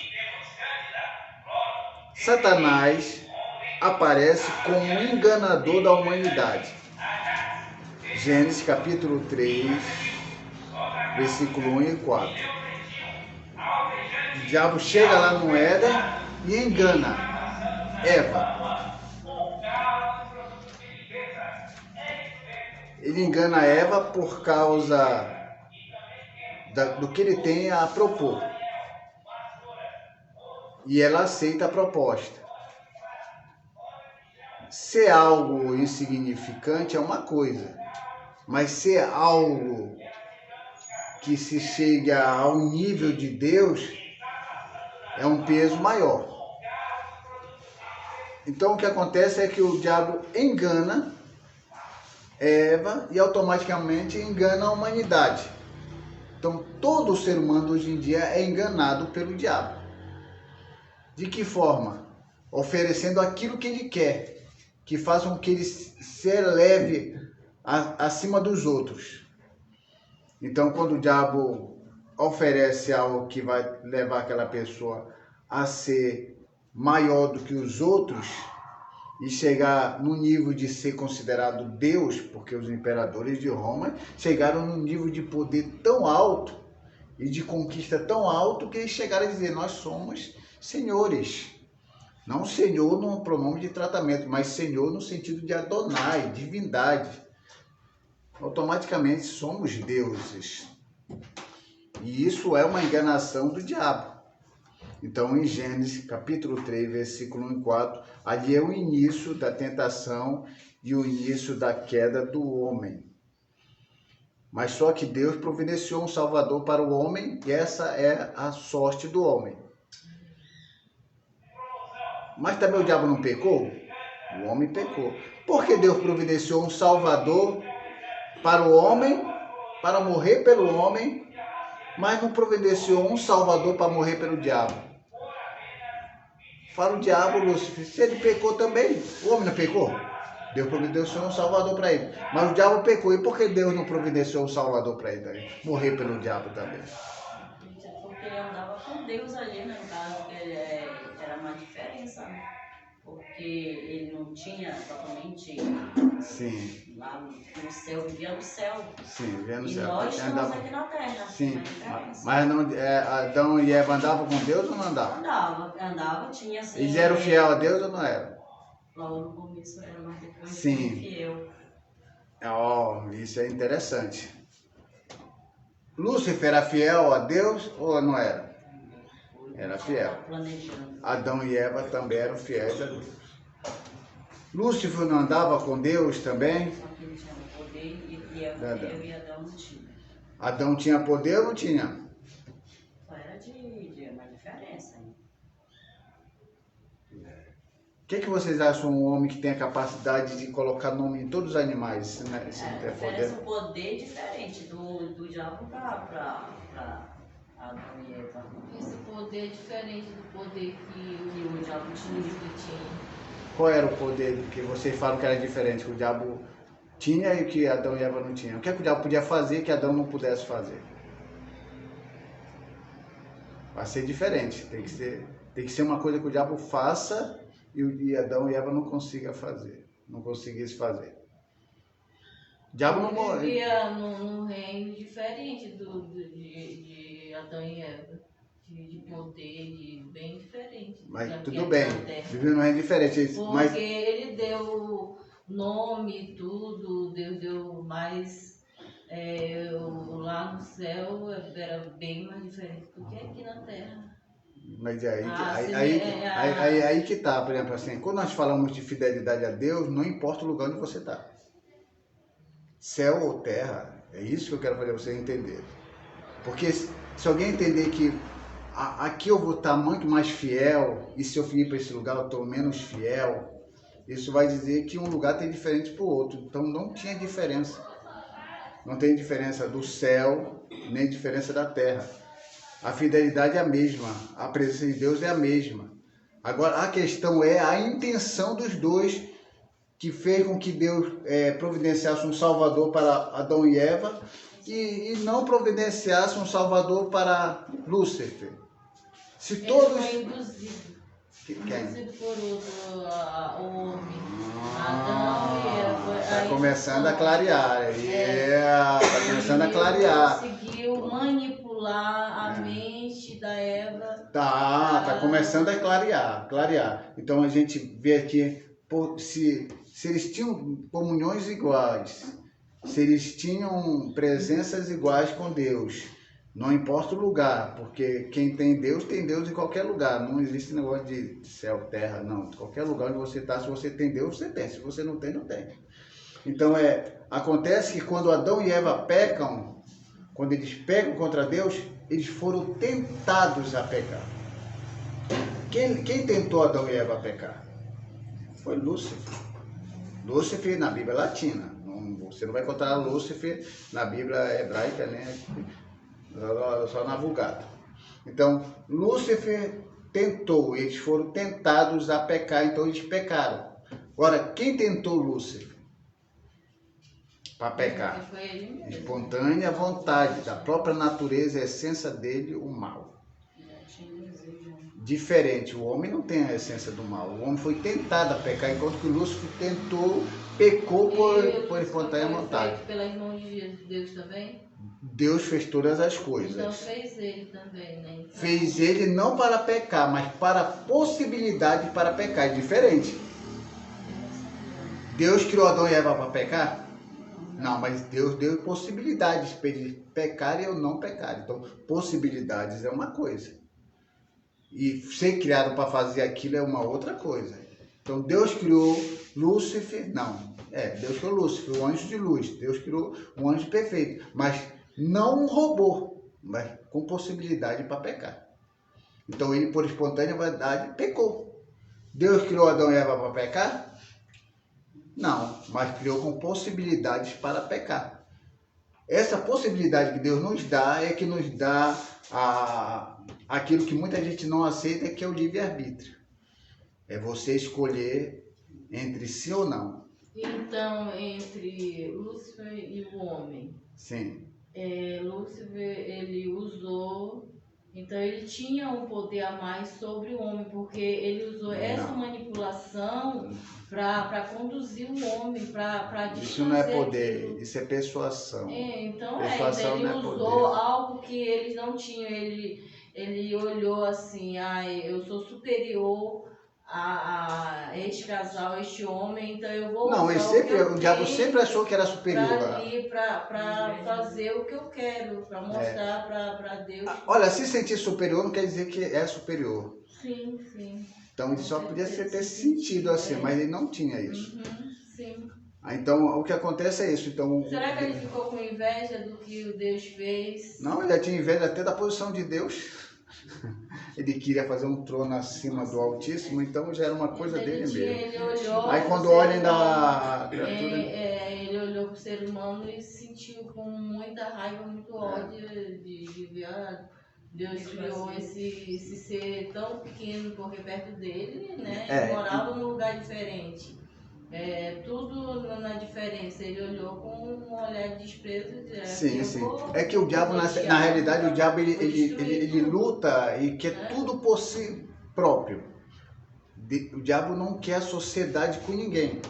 Satanás aparece como um enganador da humanidade. Gênesis capítulo 3, versículo 1 e 4. O diabo chega lá no Éden e engana Eva. Ele engana Eva por causa do que ele tem a propor. E ela aceita a proposta. Ser algo insignificante é uma coisa, mas ser algo que se chega ao nível de Deus é um peso maior. Então o que acontece é que o diabo engana Eva e automaticamente engana a humanidade. Então todo ser humano hoje em dia é enganado pelo diabo. De que forma? Oferecendo aquilo que ele quer, que faça com que ele se eleve acima dos outros. Então, quando o diabo oferece algo que vai levar aquela pessoa a ser maior do que os outros e chegar no nível de ser considerado Deus, porque os imperadores de Roma chegaram num nível de poder tão alto e de conquista tão alto que eles chegaram a dizer: nós somos senhores. Não senhor no pronome de tratamento, mas senhor no sentido de Adonai, divindade. Automaticamente somos deuses. E isso é uma enganação do diabo. Então, em Gênesis capítulo 3, versículo 1 e 4, ali é o início da tentação e o início da queda do homem. Mas só que Deus providenciou um Salvador para o homem e essa é a sorte do homem. Mas também o diabo não pecou? O homem pecou. Por que Deus providenciou um Salvador para o homem, para morrer pelo homem, mas não providenciou um Salvador para morrer pelo diabo? Fala o diabo, Lúcifer, se ele pecou também, o homem não pecou? Deus providenciou um Salvador para ele. Mas o diabo pecou. E por que Deus não providenciou um Salvador para ele também? Morrer pelo diabo também. Porque ele andava com Deus ali, né? No caso, era uma diferença, né? Porque ele não tinha totalmente. Sim. Lá no céu, vivia no céu. Sim, vivia no E céu. nós estamos aqui na terra. Sim. Mas não, Adão e Eva andavam com Deus ou não andavam? Andava, tinha assim. Eles eram fiel a Deus ou não eram? Logo no começo era, mas depois Sim. fiel. Isso é interessante. Lúcifer era fiel a Deus ou não era? Era fiel. Planejando. Adão e Eva também eram fiéis a Deus. Lúcifer não andava com Deus também? Só que ele tinha poder e Adão não tinha. Adão tinha poder ou não tinha? Só era de uma diferença. Hein? que vocês acham um homem que tem a capacidade de colocar nome em todos os animais? Se não A é diferença, poder? o poder diferente do diabo para Adão e Eva. Esse poder é diferente do poder E que o diabo o tinha. tinha. Qual era o poder que vocês falam que era diferente, que o diabo tinha e que Adão e Eva não tinham? O que é que o diabo podia fazer que Adão não pudesse fazer? Vai ser diferente, tem que ser uma coisa que o diabo faça e Adão e Eva não consigam fazer, não conseguisse fazer. O diabo não morre. Vivia num reino diferente de Adão e Eva. De poder, bem diferente. Mas daqui tudo aqui bem, na Terra. vivendo num reino diferente. Porque Mas ele deu nome e tudo, Deus deu mais. Lá no céu era bem mais diferente do que aqui na Terra. Mas aí que tá, por exemplo, assim, quando nós falamos de fidelidade a Deus, não importa o lugar onde você está. Céu ou terra, é isso que eu quero fazer você entender. Porque se alguém entender que aqui eu vou estar muito mais fiel, e se eu ir para esse lugar eu estou menos fiel, isso vai dizer que um lugar tem diferente para o outro. Então não tinha diferença. Não tem diferença do céu, nem diferença da terra. A fidelidade é a mesma, a presença de Deus é a mesma. Agora, a questão é a intenção dos dois que fez com que Deus providenciasse um Salvador para Adão e Eva e não providenciasse um Salvador para Lúcifer. Se Ele todos... foi induzido. Quem? Induzido por outro homem. Adão e Eva. Está Aí começando a só- clarear. Está começando a Ele clarear. conseguiu manipular a mente da Eva. Tá começando a clarear. Então a gente vê aqui, se eles tinham comunhões iguais, se eles tinham presenças iguais com Deus, não importa o lugar, porque quem tem Deus em qualquer lugar, não existe negócio de céu, terra, não. Qualquer lugar onde você está, se você tem Deus, você tem, se você não tem, não tem. Então acontece que quando Adão e Eva pecam, quando eles pecam contra Deus, eles foram tentados a pecar. Quem tentou Adão e Eva a pecar? Foi Lúcifer. Lúcifer na Bíblia latina. Você não vai encontrar Lúcifer na Bíblia hebraica, né? Só na Vulgata. Então, Lúcifer tentou, eles foram tentados a pecar, então eles pecaram. Agora, quem tentou Lúcifer para pecar? Foi ele mesmo. Espontânea vontade, da própria natureza, a essência dele, o mal. Diferente, o homem não tem a essência do mal. O homem foi tentado a pecar, enquanto que Lúcifer pecou por espontânea vontade. Feito pelas mãos de Deus também? Deus fez todas as coisas. Então fez ele também, né? Então, Fez ele não para pecar, mas para a possibilidade para pecar. É diferente. Deus criou Adão e Eva para pecar? Não, mas Deus deu possibilidades para eles pecarem ou não pecarem. Então, possibilidades é uma coisa. E ser criado para fazer aquilo é uma outra coisa. Então, Deus criou Lúcifer, Deus criou Lúcifer, o anjo de luz. Deus criou um anjo perfeito, mas não um robô, mas com possibilidade para pecar. Então, ele, por espontânea vontade, pecou. Deus criou Adão e Eva para pecar? Não, mas criou com possibilidades para pecar. Essa possibilidade que Deus nos dá é que nos dá aquilo que muita gente não aceita, que é o livre-arbítrio. É você escolher entre sim ou não. Então, entre Lúcifer e o homem, Sim. Lúcifer, ele usou, então ele tinha um poder a mais sobre o homem, porque ele usou essa manipulação para conduzir o homem, para Isso não é desfazer poder, aquilo. isso é persuasão. Então Persuasão ele não é usou poder. algo que eles não tinham, ele olhou assim, eu sou superior a este casal, a este homem, então eu vou Não, usar o diabo sempre achou que era superior. para fazer o que eu quero, para mostrar para Deus. Olha, se sentir superior não quer dizer que é superior. Sim, sim. Então ele só podia ter sentido assim, mas ele não tinha isso. Sim. Então o que acontece é isso. Então, Será que ele ficou com inveja do que o Deus fez? Não, ele já tinha inveja até da posição de Deus. ele queria fazer um trono acima do Altíssimo, então já era uma coisa dele mesmo. Ele olhou Aí quando pro ser olha humano, ainda... ele olhou para o ser humano e sentiu com muita raiva, muito ódio de ver Deus criou esse ser tão pequeno, porque perto dele, né? Ele morava num lugar diferente. Tudo na diferença. Ele olhou com um olhar de desprezo e disse, Sim. É que o diabo, na realidade, o diabo ele luta e quer tudo por si próprio. O diabo não quer sociedade com ninguém.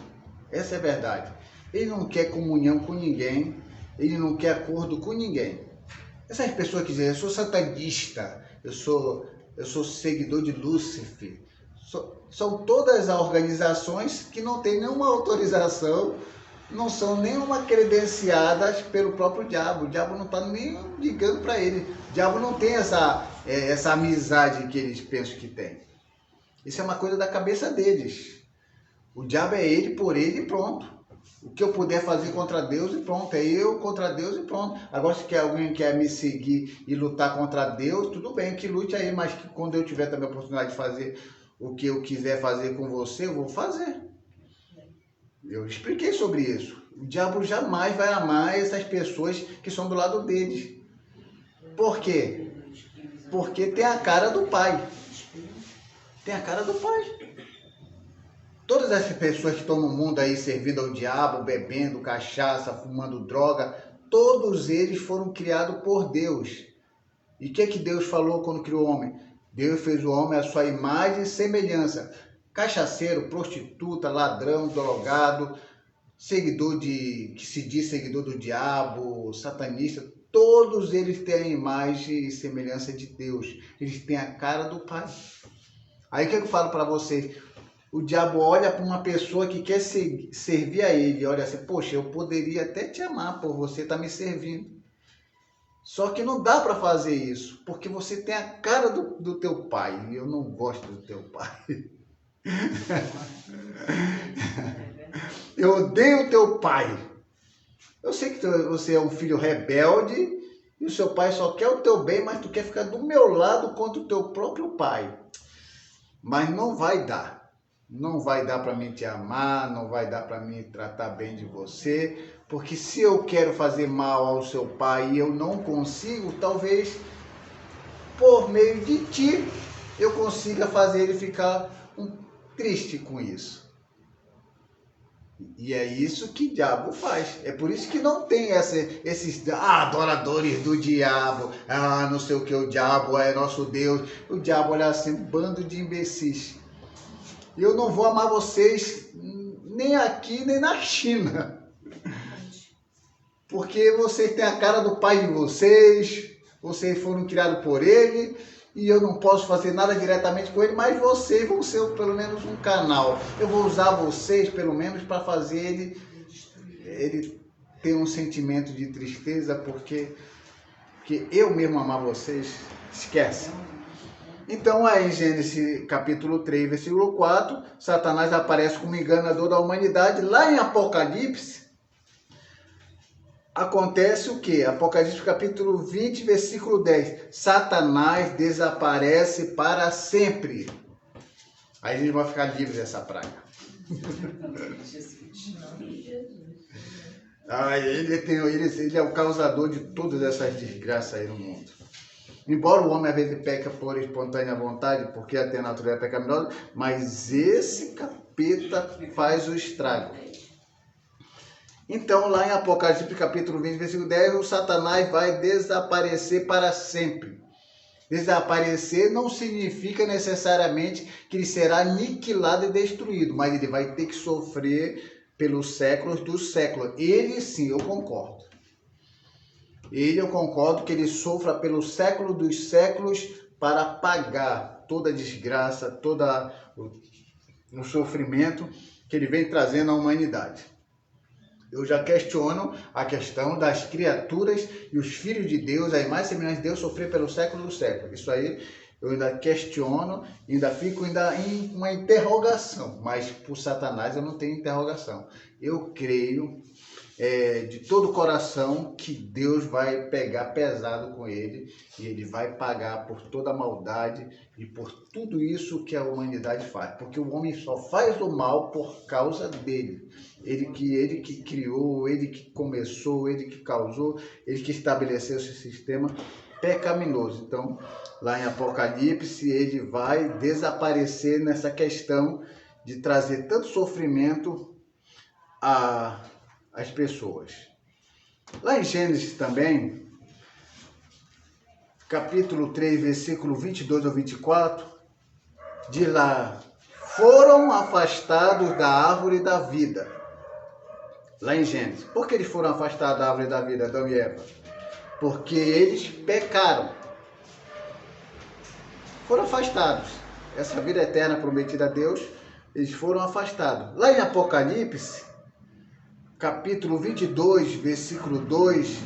Essa é a verdade. Ele não quer comunhão com ninguém. Ele não quer acordo com ninguém. Essas pessoas que dizem, eu sou satanista, eu sou seguidor de Lúcifer, são todas as organizações que não têm nenhuma autorização, não são nenhuma credenciadas pelo próprio diabo. O diabo não está nem ligando para ele. O diabo não tem essa amizade que eles pensam que tem. Isso é uma coisa da cabeça deles. O diabo é ele, por ele e pronto. O que eu puder fazer contra Deus e pronto. É eu contra Deus e pronto. Agora se alguém quer me seguir e lutar contra Deus, tudo bem, que lute aí. Mas que quando eu tiver também a oportunidade de fazer o que eu quiser fazer com você, eu vou fazer. Eu expliquei sobre isso. O diabo jamais vai amar essas pessoas que são do lado deles. Por quê? Porque tem a cara do pai. Tem a cara do pai. Todas essas pessoas que estão no mundo aí servindo ao diabo, bebendo cachaça, fumando droga, todos eles foram criados por Deus. E o que Deus falou quando criou o homem? Deus fez o homem à sua imagem e semelhança. Cachaceiro, prostituta, ladrão, drogado, que se diz seguidor do diabo, satanista, todos eles têm a imagem e semelhança de Deus. Eles têm a cara do Pai. Aí o que eu falo para vocês? O diabo olha para uma pessoa que quer servir a ele, olha assim, poxa, eu poderia até te amar por você estar me servindo. Só que não dá para fazer isso, porque você tem a cara do teu pai, e eu não gosto do teu pai. Eu odeio o teu pai. Eu sei que você é um filho rebelde, e o seu pai só quer o teu bem, mas tu quer ficar do meu lado contra o teu próprio pai. Mas não vai dar. Não vai dar para mim te amar, não vai dar para mim tratar bem de você, porque se eu quero fazer mal ao seu pai e eu não consigo, talvez por meio de ti eu consiga fazer ele ficar triste com isso. E é isso que o diabo faz. É por isso que não tem esses adoradores do diabo, não sei o que, o diabo é nosso Deus. O diabo olha assim, um bando de imbecis. Eu não vou amar vocês nem aqui, nem na China. Porque vocês têm a cara do pai de vocês foram criados por ele, e eu não posso fazer nada diretamente com ele, mas vocês vão ser pelo menos um canal. Eu vou usar vocês pelo menos para fazer ele ter um sentimento de tristeza, porque eu mesmo amar vocês, esquece. Então, aí em Gênesis capítulo 3, versículo 4, Satanás aparece como enganador da humanidade. Lá em Apocalipse, acontece o quê? Apocalipse capítulo 20, versículo 10. Satanás desaparece para sempre. Aí a gente vai ficar livre dessa praga. Ele é o causador de todas essas desgraças aí no mundo. Embora o homem às vezes peca por espontânea vontade, porque até a natureza é pecaminosa, mas esse capeta faz o estrago. Então, lá em Apocalipse capítulo 20, versículo 10, o Satanás vai desaparecer para sempre. Desaparecer não significa necessariamente que ele será aniquilado e destruído, mas ele vai ter que sofrer pelos séculos dos séculos. Ele sim, eu concordo. Eu concordo que ele sofra pelo século dos séculos para pagar toda a desgraça, todo o sofrimento que ele vem trazendo à humanidade. Eu já questiono a questão das criaturas e os filhos de Deus, a imagem e semelhança de Deus, sofrer pelo século dos séculos. Isso aí eu ainda questiono, ainda fico em uma interrogação, mas por Satanás eu não tenho interrogação. Eu creio de todo o coração que Deus vai pegar pesado com ele e ele vai pagar por toda a maldade e por tudo isso que a humanidade faz. Porque o homem só faz o mal por causa dele. Ele que criou, ele que começou, ele que causou, ele que estabeleceu esse sistema pecaminoso. Então, lá em Apocalipse, ele vai desaparecer nessa questão de trazer tanto sofrimento às pessoas. Lá em Gênesis também, capítulo 3, versículo 22 ao 24, diz lá: foram afastados da árvore da vida. Lá em Gênesis. Por que eles foram afastados da árvore da vida, Adão e Eva? Porque eles pecaram. Foram afastados. Essa vida eterna prometida a Deus, eles foram afastados. Lá em Apocalipse, capítulo 22, versículo 2.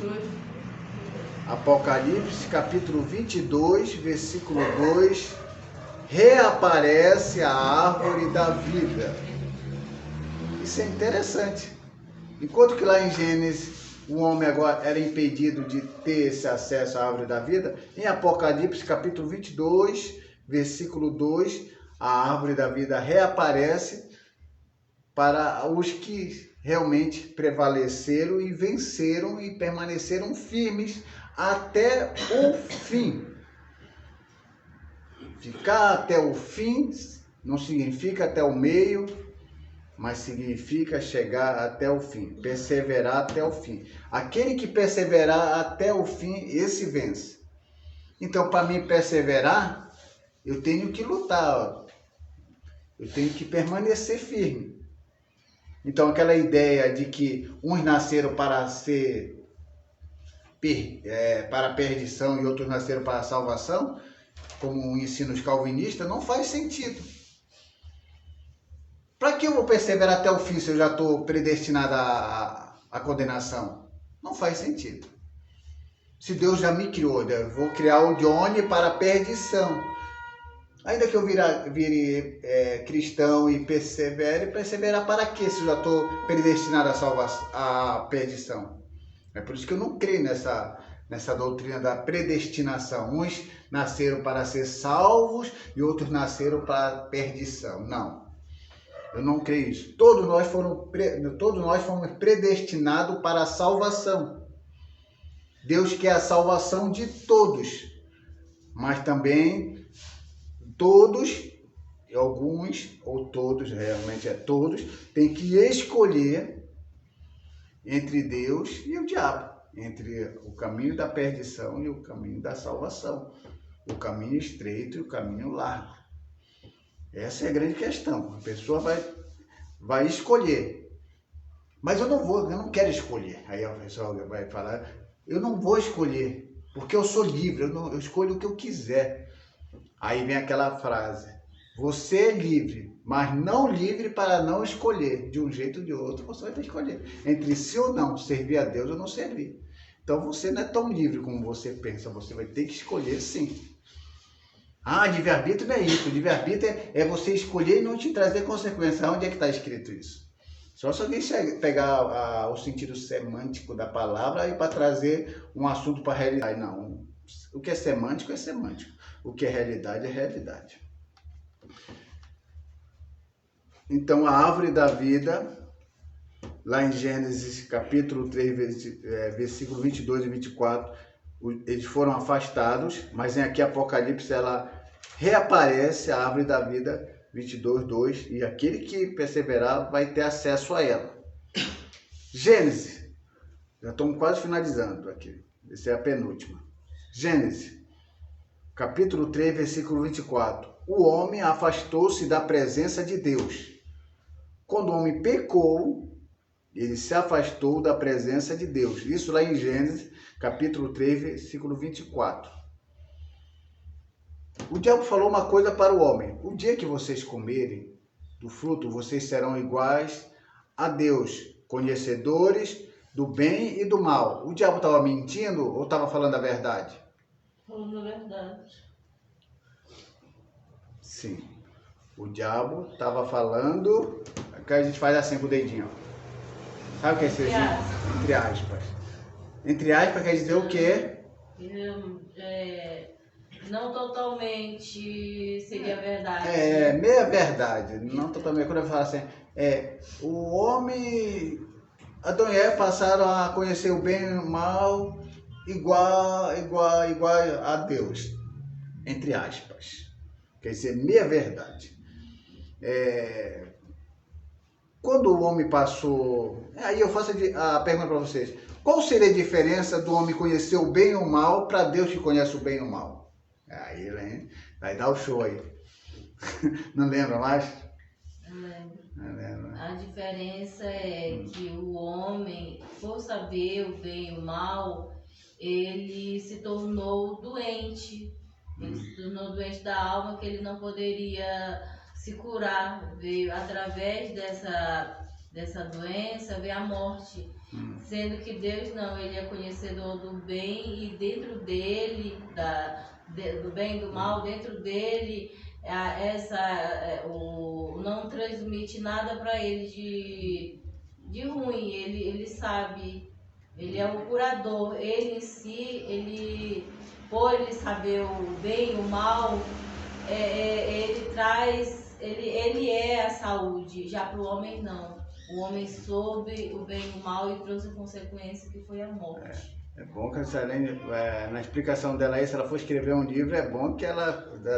Apocalipse, capítulo 22, versículo 2. Reaparece a árvore da vida. Isso é interessante. Enquanto que lá em Gênesis o homem agora era impedido de ter esse acesso à árvore da vida, em Apocalipse capítulo 22, versículo 2, a árvore da vida reaparece para os que realmente prevaleceram e venceram e permaneceram firmes até o fim. Ficar até o fim não significa até o meio, mas significa chegar até o fim, perseverar até o fim. Aquele que perseverar até o fim, esse vence. Então, para mim perseverar, eu tenho que lutar, eu tenho que permanecer firme. Então, aquela ideia de que uns nasceram para para a perdição e outros nasceram para a salvação, como ensinam os calvinistas, não faz sentido. Para que eu vou perseverar até o fim se eu já estou predestinado à condenação? Não faz sentido. Se Deus já me criou, eu vou criar o Johnny para a perdição. Ainda que eu vire cristão e perseverar para quê se eu já estou predestinado à perdição? É por isso que eu não creio nessa doutrina da predestinação. Uns nasceram para ser salvos e outros nasceram para a perdição. Não. Eu não creio isso. Todos nós fomos predestinados para a salvação. Deus quer a salvação de todos. Mas também todos, alguns ou todos, realmente é todos, têm que escolher entre Deus e o diabo. Entre o caminho da perdição e o caminho da salvação. O caminho estreito e o caminho largo. Essa é a grande questão. A pessoa vai escolher. Mas eu não quero escolher. Aí a pessoa vai falar, eu não vou escolher, porque eu sou livre, eu escolho o que eu quiser. Aí vem aquela frase, você é livre, mas não livre para não escolher. De um jeito ou de outro, você vai ter que escolher. Entre sim ou não, servir a Deus ou não servir. Então você não é tão livre como você pensa, você vai ter que escolher sim. Livre-arbítrio não é isso. Livre-arbítrio é você escolher e não te trazer consequências. Onde é que está escrito isso? Só se alguém pegar o sentido semântico da palavra e para trazer um assunto para a realidade. Não. O que é semântico é semântico. O que é realidade é realidade. Então, a árvore da vida, lá em Gênesis capítulo 3, versículo 22 e 24, eles foram afastados, mas em aqui Apocalipse ela reaparece, a árvore da vida, 22, 2, e aquele que perseverar vai ter acesso a ela. Gênesis, já estamos quase finalizando aqui, essa é a penúltima. Gênesis, capítulo 3, versículo 24. O homem afastou-se da presença de Deus. Quando o homem pecou, ele se afastou da presença de Deus. Isso lá em Gênesis, capítulo 3, versículo 24. O diabo falou uma coisa para o homem. O dia que vocês comerem do fruto, vocês serão iguais a Deus, conhecedores do bem e do mal. O diabo estava mentindo ou estava falando a verdade? Falando a verdade. Sim. O diabo estava falando... Aqui a gente faz assim com o dedinho. Ó. Sabe o que é esse exemplo? Entre aspas. Entre aspas quer dizer o quê? Não totalmente seria verdade. Meia verdade. Não totalmente. Quando eu falo assim, o homem, Adão e Eva passaram a conhecer o bem e o mal igual a Deus. Entre aspas. Quer dizer, meia verdade. Quando o homem passou... Aí eu faço a pergunta para vocês. Qual seria a diferença do homem conhecer o bem e o mal para Deus que conhece o bem e o mal? Aí, hein? Vai dar o show aí. Não lembra mais? Não lembro. A diferença é que o homem, por saber o bem e o mal, ele se tornou doente. Ele se tornou doente da alma, que ele não poderia se curar. Veio através dessa doença, veio a morte. Sendo que Deus não, ele é conhecedor do bem e dentro dele, do bem e do mal, dentro dele, não transmite nada para ele de ruim. Ele sabe, ele é o curador. Ele em si, por ele saber o bem e o mal, ele é a saúde. Já para o homem não. O homem soube o bem e o mal e trouxe a consequência que foi a morte. É bom que a Selene, na explicação dela aí, se ela for escrever um livro, é bom que ela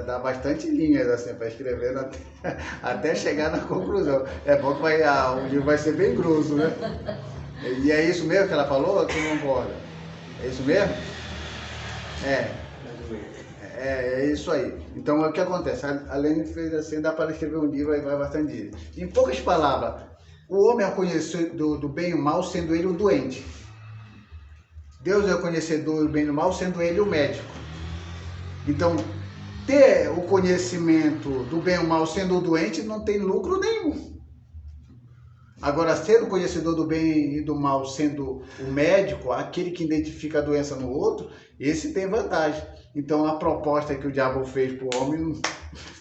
dá bastante linhas assim, para escrever até chegar na conclusão. É bom que o livro vai ser bem grosso, né? E é isso mesmo que ela falou ou tu não concorda? É isso mesmo? É isso aí. Então, o que acontece? A Lene fez assim, dá para escrever um livro, aí vai bastante. Em poucas palavras, o homem é o conhecedor do bem e do mal, sendo ele o doente. Deus é o conhecedor do bem e do mal, sendo ele o médico. Então, ter o conhecimento do bem e do mal sendo o doente não tem lucro nenhum. Agora, ser o conhecedor do bem e do mal sendo o médico, aquele que identifica a doença no outro, esse tem vantagem. Então, a proposta que o diabo fez para o homem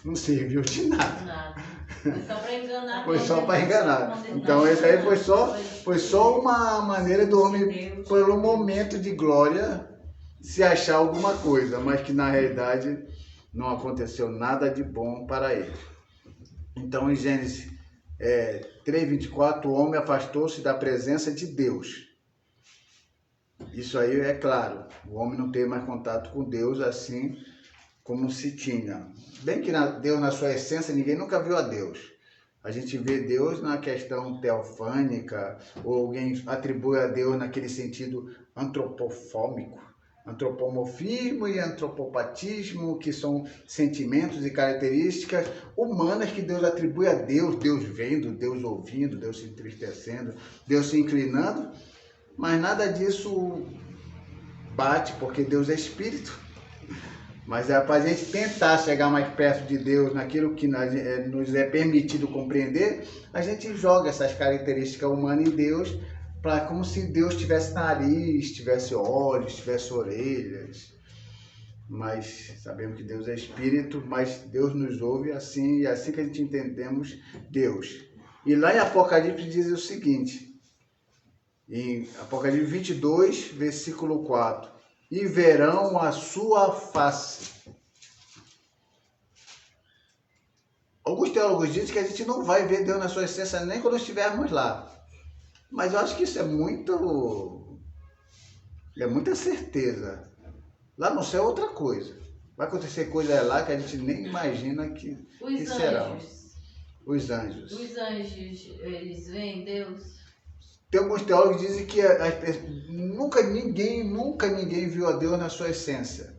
não serviu de nada. Foi só para enganar. Foi só para enganar. Então, esse aí foi só uma maneira do homem, pelo momento de glória, se achar alguma coisa, mas que na realidade não aconteceu nada de bom para ele. Então, em Gênesis 3:24, o homem afastou-se da presença de Deus. Isso aí é claro, o homem não tem mais contato com Deus assim como se tinha. Bem que Deus, na sua essência, ninguém nunca viu a Deus. A gente vê Deus na questão teofânica, ou alguém atribui a Deus naquele sentido antropofômico. Antropomorfismo e antropopatismo, que são sentimentos e características humanas que Deus atribui a Deus. Deus vendo, Deus ouvindo, Deus se entristecendo, Deus se inclinando. Mas nada disso bate, porque Deus é espírito. Mas para a gente tentar chegar mais perto de Deus, naquilo que nos é permitido compreender, a gente joga essas características humanas em Deus, como se Deus tivesse nariz, tivesse olhos, tivesse orelhas. Mas sabemos que Deus é espírito, mas Deus nos ouve assim, e é assim que a gente entendemos Deus. E lá em Apocalipse diz o seguinte, em Apocalipse 22, versículo 4, e verão a sua face. Alguns teólogos dizem que a gente não vai ver Deus na sua essência nem quando estivermos lá. Mas eu acho que isso é muita certeza. Lá no céu é outra coisa. Vai acontecer coisa lá que a gente nem imagina que serão. Os anjos. Os anjos, eles veem Deus? Tem alguns teólogos que dizem que nunca ninguém viu a Deus na sua essência.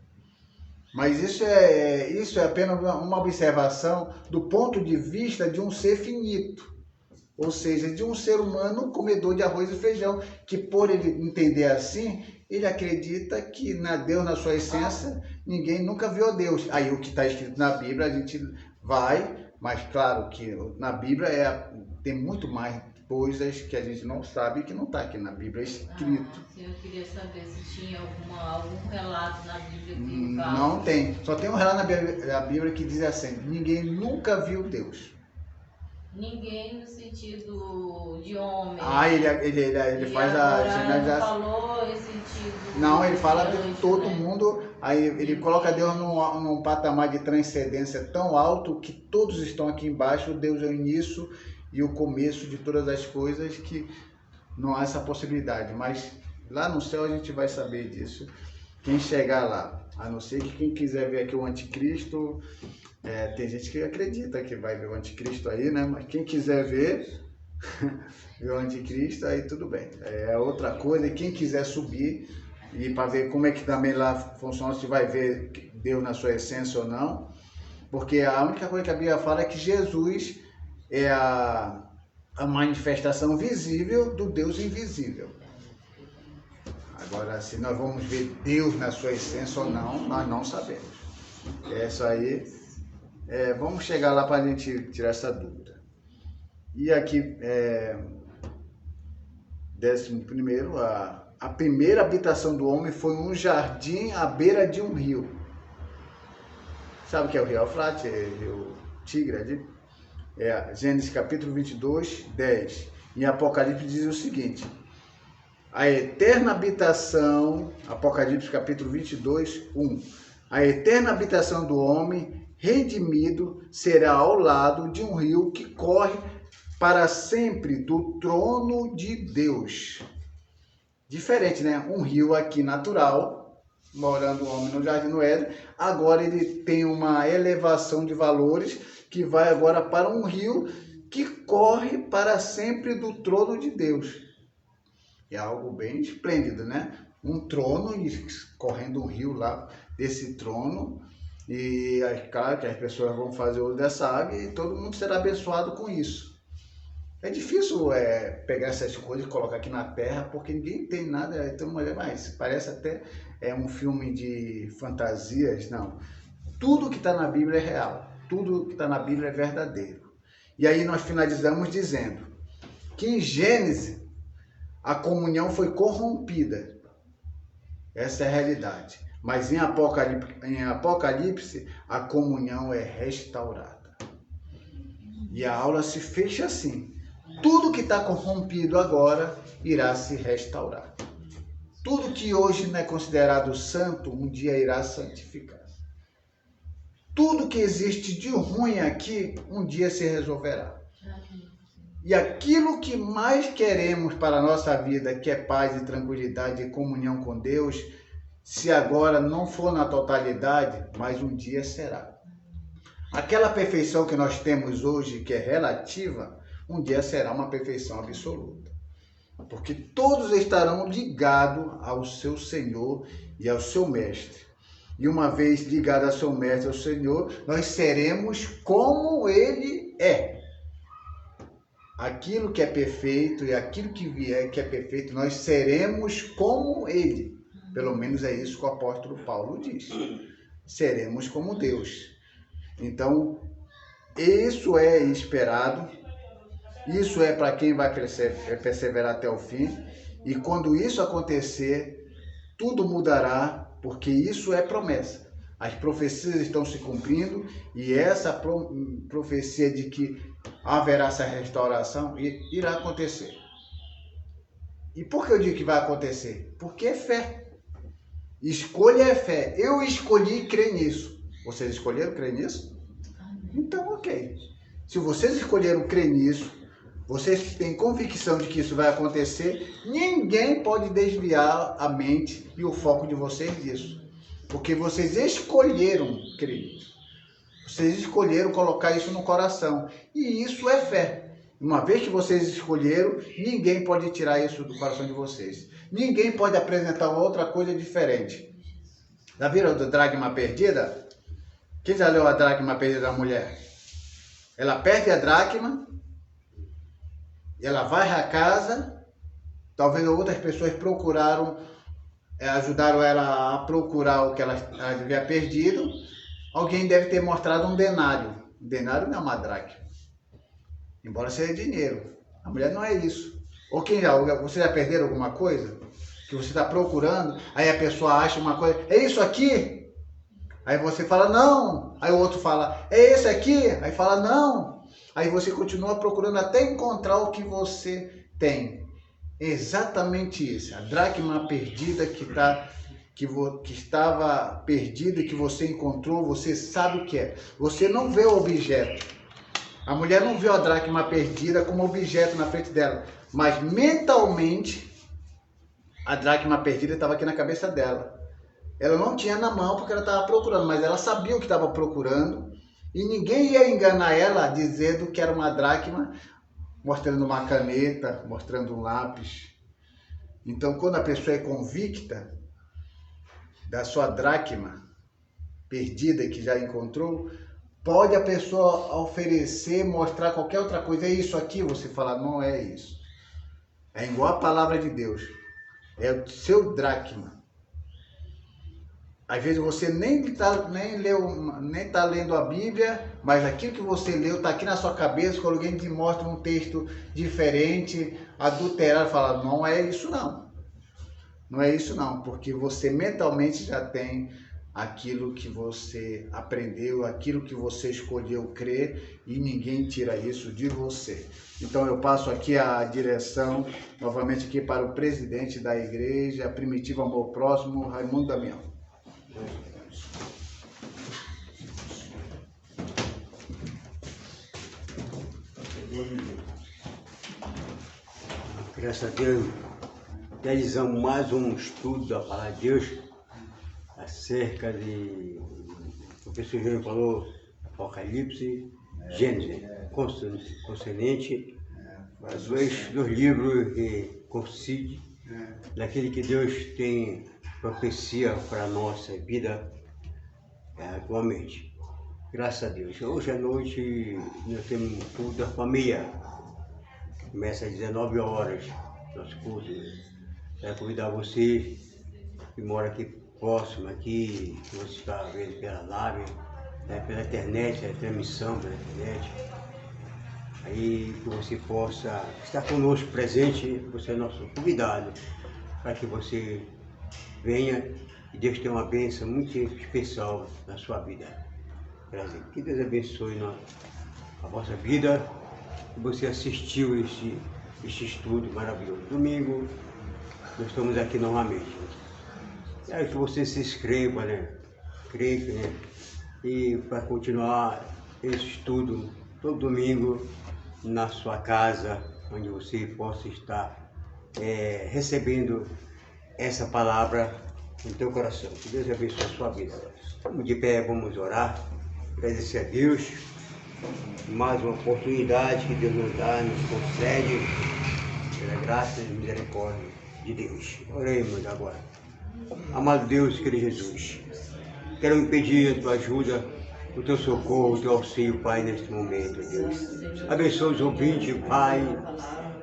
Mas isso é apenas uma observação do ponto de vista de um ser finito. Ou seja, de um ser humano comedor de arroz e feijão, que por ele entender assim, ele acredita que Deus na sua essência, ninguém nunca viu a Deus. Aí o que está escrito na Bíblia, a gente vai, mas claro que na Bíblia tem muito mais coisas que a gente não sabe e que não está aqui na Bíblia escrito. Eu queria saber se tinha algum relato na Bíblia que não tem. Só tem um relato na Bíblia que diz assim, ninguém nunca viu Deus. Ninguém no sentido de homem. Ah, ele E faz agora a generalização. não falou em sentido. Não, ele fala de anjo, todo né? mundo, aí ele coloca Deus num patamar de transcendência tão alto que todos estão aqui embaixo, Deus é o início e o começo de todas as coisas, que não há essa possibilidade, mas lá no céu a gente vai saber disso, quem chegar lá, a não ser que quem quiser ver aqui o anticristo, tem gente que acredita que vai ver o anticristo aí, né, mas quem quiser ver o anticristo, aí tudo bem, é outra coisa. E quem quiser subir e para ver como é que também lá funciona, se vai ver Deus na sua essência ou não, porque a única coisa que a Bíblia fala é que Jesus é a manifestação visível do Deus invisível. Agora, se nós vamos ver Deus na sua essência ou não, nós não sabemos. Isso aí, vamos chegar lá para a gente tirar essa dúvida. E aqui, 11º, a primeira habitação do homem foi um jardim à beira de um rio. Sabe o que é o rio Eufrates? É o rio Tigre. Gênesis capítulo 22, 10. Em Apocalipse diz o seguinte: a eterna habitação, Apocalipse capítulo 22, 1. A eterna habitação do homem redimido será ao lado de um rio que corre para sempre do trono de Deus. Diferente, né? Um rio aqui natural, morando o homem no jardim do Éden, agora ele tem uma elevação de valores que vai agora para um rio que corre para sempre do trono de Deus. É algo bem esplêndido, né? Um trono e correndo um rio lá desse trono, e é claro que as pessoas vão fazer uso dessa água e todo mundo será abençoado com isso. É difícil pegar essas coisas e colocar aqui na terra, porque ninguém tem nada, então, mas parece até um filme de fantasias. Não, tudo que está na Bíblia é real, tudo que está na Bíblia é verdadeiro. E aí nós finalizamos dizendo que em Gênesis a comunhão foi corrompida, essa é a realidade, mas em Apocalipse a comunhão é restaurada. E a aula se fecha assim: tudo que está corrompido agora irá se restaurar. Tudo que hoje não é considerado santo, um dia irá santificar. Tudo que existe de ruim aqui, um dia se resolverá. E aquilo que mais queremos para a nossa vida, que é paz e tranquilidade e comunhão com Deus, se agora não for na totalidade, mas um dia será. Aquela perfeição que nós temos hoje, que é relativa, um dia será uma perfeição absoluta. Porque todos estarão ligados ao seu Senhor e ao seu Mestre. E uma vez ligados ao seu Mestre e ao Senhor, nós seremos como Ele é. Aquilo que é perfeito e aquilo que vier que é perfeito, nós seremos como Ele. Pelo menos é isso que o apóstolo Paulo diz. Seremos como Deus. Então, isso é esperado. Isso é para quem vai perseverar até o fim. E quando isso acontecer, tudo mudará, porque isso é promessa. As profecias estão se cumprindo e essa profecia de que haverá essa restauração irá acontecer. E por que eu digo que vai acontecer? Porque é fé. Escolha é fé. Eu escolhi crer nisso. Vocês escolheram crer nisso? Então, ok. Se vocês escolheram crer nisso, vocês têm convicção de que isso vai acontecer, ninguém pode desviar a mente e o foco de vocês disso. Porque vocês escolheram crer nisso. Vocês escolheram colocar isso no coração. E isso é fé. Uma vez que vocês escolheram, ninguém pode tirar isso do coração de vocês. Ninguém pode apresentar outra coisa diferente. Já viram a dracma perdida? Quem já leu a dracma perdida da mulher? Ela perde a dracma, ela vai à casa, talvez outras pessoas ajudaram ela a procurar o que ela havia perdido. Alguém deve ter mostrado um denário. Um denário não é uma dracma, embora seja dinheiro. A mulher não é isso. Ou você já perderam alguma coisa que você está procurando, aí a pessoa acha uma coisa, é isso aqui? Aí você fala, não. Aí o outro fala, é esse aqui? Aí fala, não. Aí você continua procurando até encontrar o que você tem. Exatamente isso. A dracma perdida que estava perdida e que você encontrou, você sabe o que é. Você não vê o objeto. A mulher não viu a dracma perdida como objeto na frente dela, mas mentalmente a dracma perdida estava aqui na cabeça dela. Ela não tinha na mão porque ela estava procurando, mas ela sabia o que estava procurando e ninguém ia enganar ela dizendo que era uma dracma, mostrando uma caneta, mostrando um lápis. Então, quando a pessoa é convicta da sua dracma perdida que já encontrou, pode a pessoa oferecer, mostrar qualquer outra coisa. É isso aqui? Você fala, não é isso. É igual a palavra de Deus. É o seu dracma. Às vezes você nem tá lendo a Bíblia, mas aquilo que você leu está aqui na sua cabeça, quando alguém te mostra um texto diferente, adulterado, fala, não é isso não. Não é isso não, porque você mentalmente já tem aquilo que você aprendeu, aquilo que você escolheu crer e ninguém tira isso de você. Então eu passo aqui a direção, novamente aqui para o presidente da igreja, Primitivo Amor Próximo, Raimundo Damião. Graças a Deus, realizamos mais um estudo da Palavra de Deus acerca de, o professor Júnior falou, Apocalipse, Gênesis, concernente aos dois livros que coincidem daquele que Deus tem profecia para a nossa vida atualmente. Graças a Deus. Hoje à noite nós temos um culto da família. Começa às 19 horas, nosso culto. Quero convidar você que mora aqui próximo, aqui, que você está vendo pela live, pela internet, a transmissão pela internet. Aí que você possa estar conosco presente, você é nosso convidado, para que você venha e Deus tem uma bênção muito especial na sua vida. Que Deus abençoe a vossa vida, que você assistiu este estudo maravilhoso. Domingo, nós estamos aqui novamente. Quero que você se inscreva, clique, e para continuar esse estudo todo domingo na sua casa, onde você possa estar recebendo essa palavra no teu coração. Que Deus abençoe a sua vida. Vamos de pé, vamos orar, agradecer a Deus, mais uma oportunidade que Deus nos dá, nos concede, pela graça e misericórdia de Deus. Oremos agora. Amado Deus, querido Jesus, quero me pedir a tua ajuda, o teu socorro, o teu auxílio, Pai, neste momento, Deus. Abençoe os ouvintes, Pai,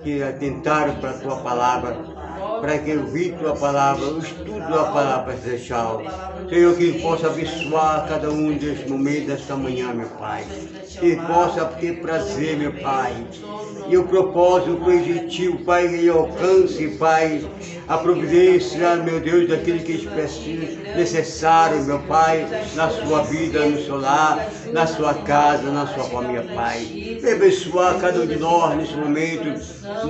que atentaram para a tua palavra, para que eu vi tua palavra, o estudo da palavra celestial. Senhor, que possa abençoar cada um deste momento, desta manhã, meu Pai. Que possa ter prazer, meu Pai. E o propósito, o objetivo, Pai, que ele alcance, Pai, a providência, meu Deus, daquele que é necessário, meu Pai, na sua vida, no seu lar, na sua casa, na sua família, Pai. E abençoar cada um de nós nesse momento,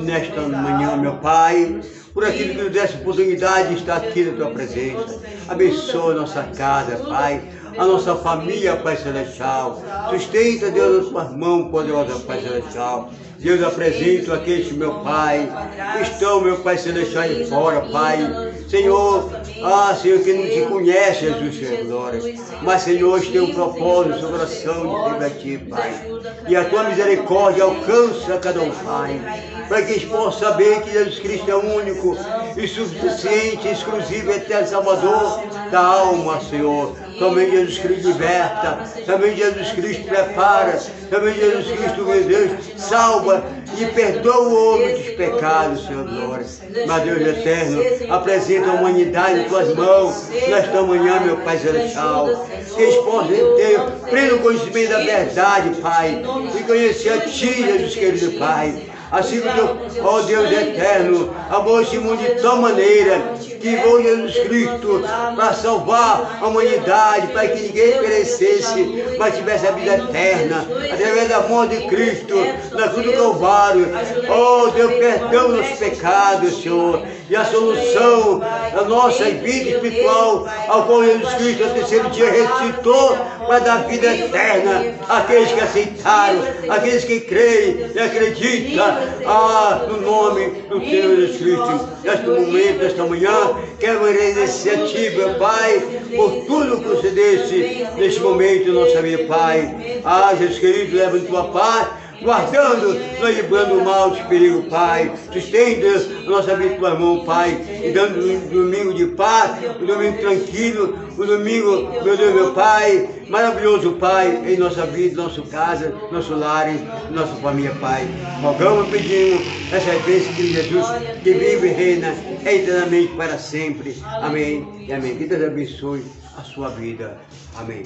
nesta manhã, meu Pai, por aquilo que nos desse oportunidade de estar aqui na tua presença. Abençoa a nossa casa, Pai, a nossa família, Pai Celestial. Sustenta, Deus, as tuas mãos poderosas, Pai Celestial. Deus, apresento aqueles, meu Pai, que estão, meu Pai Celestial, aí fora, Pai. Senhor, Senhor, que não te conhece, Jesus, Senhor, glória. Mas, Senhor, tem um propósito, seu coração de servir a Ti, Pai. E a Tua misericórdia alcança cada um, Pai. Para que eles possam saber que Jesus Cristo é o único e suficiente, exclusivo, eterno Salvador da alma, Senhor. Também Jesus Cristo liberta, também Jesus Cristo prepara, também Jesus Cristo, meu Deus, salva e perdoa o homem dos pecados, Senhor, glória. Mas Deus eterno, apresenta a humanidade em tuas mãos nesta manhã, meu Pai celestial. Que eles possam ter pleno conhecimento da verdade, Pai, e conhecer a Ti, Jesus querido Pai. Assim como, ó Deus eterno, amou esse mundo de tal maneira que enviou Jesus Cristo para salvar a humanidade, para que ninguém perecesse, mas tivesse a vida eterna, através da morte de Cristo, na cruz do Calvário. Oh, Deus, perdão nos pecados, Senhor, e a solução da nossa vida espiritual, ao qual Jesus Cristo, no terceiro dia, ressuscitou para dar vida eterna àqueles que aceitaram, àqueles que creem e acreditam no nome do Senhor Jesus Cristo. Neste momento, nesta manhã, quero agradecer a Ti, meu Pai, por tudo que concedeste neste momento em nossa vida, Pai. Jesus querido, leva em Tua paz, guardando, nós livrando o mal, de perigo, Pai. Sustenta a nossa vida em Tua mão, Pai, e dando um domingo de paz, um domingo tranquilo, um domingo, meu Deus, meu Pai, maravilhoso, Pai, em nossa vida, nossa casa, nosso lar, nossa família, Pai. Rogamos e pedimos essa bênção de Jesus, que vive e reina eternamente para sempre. Amém e amém. Que Deus abençoe a sua vida. Amém.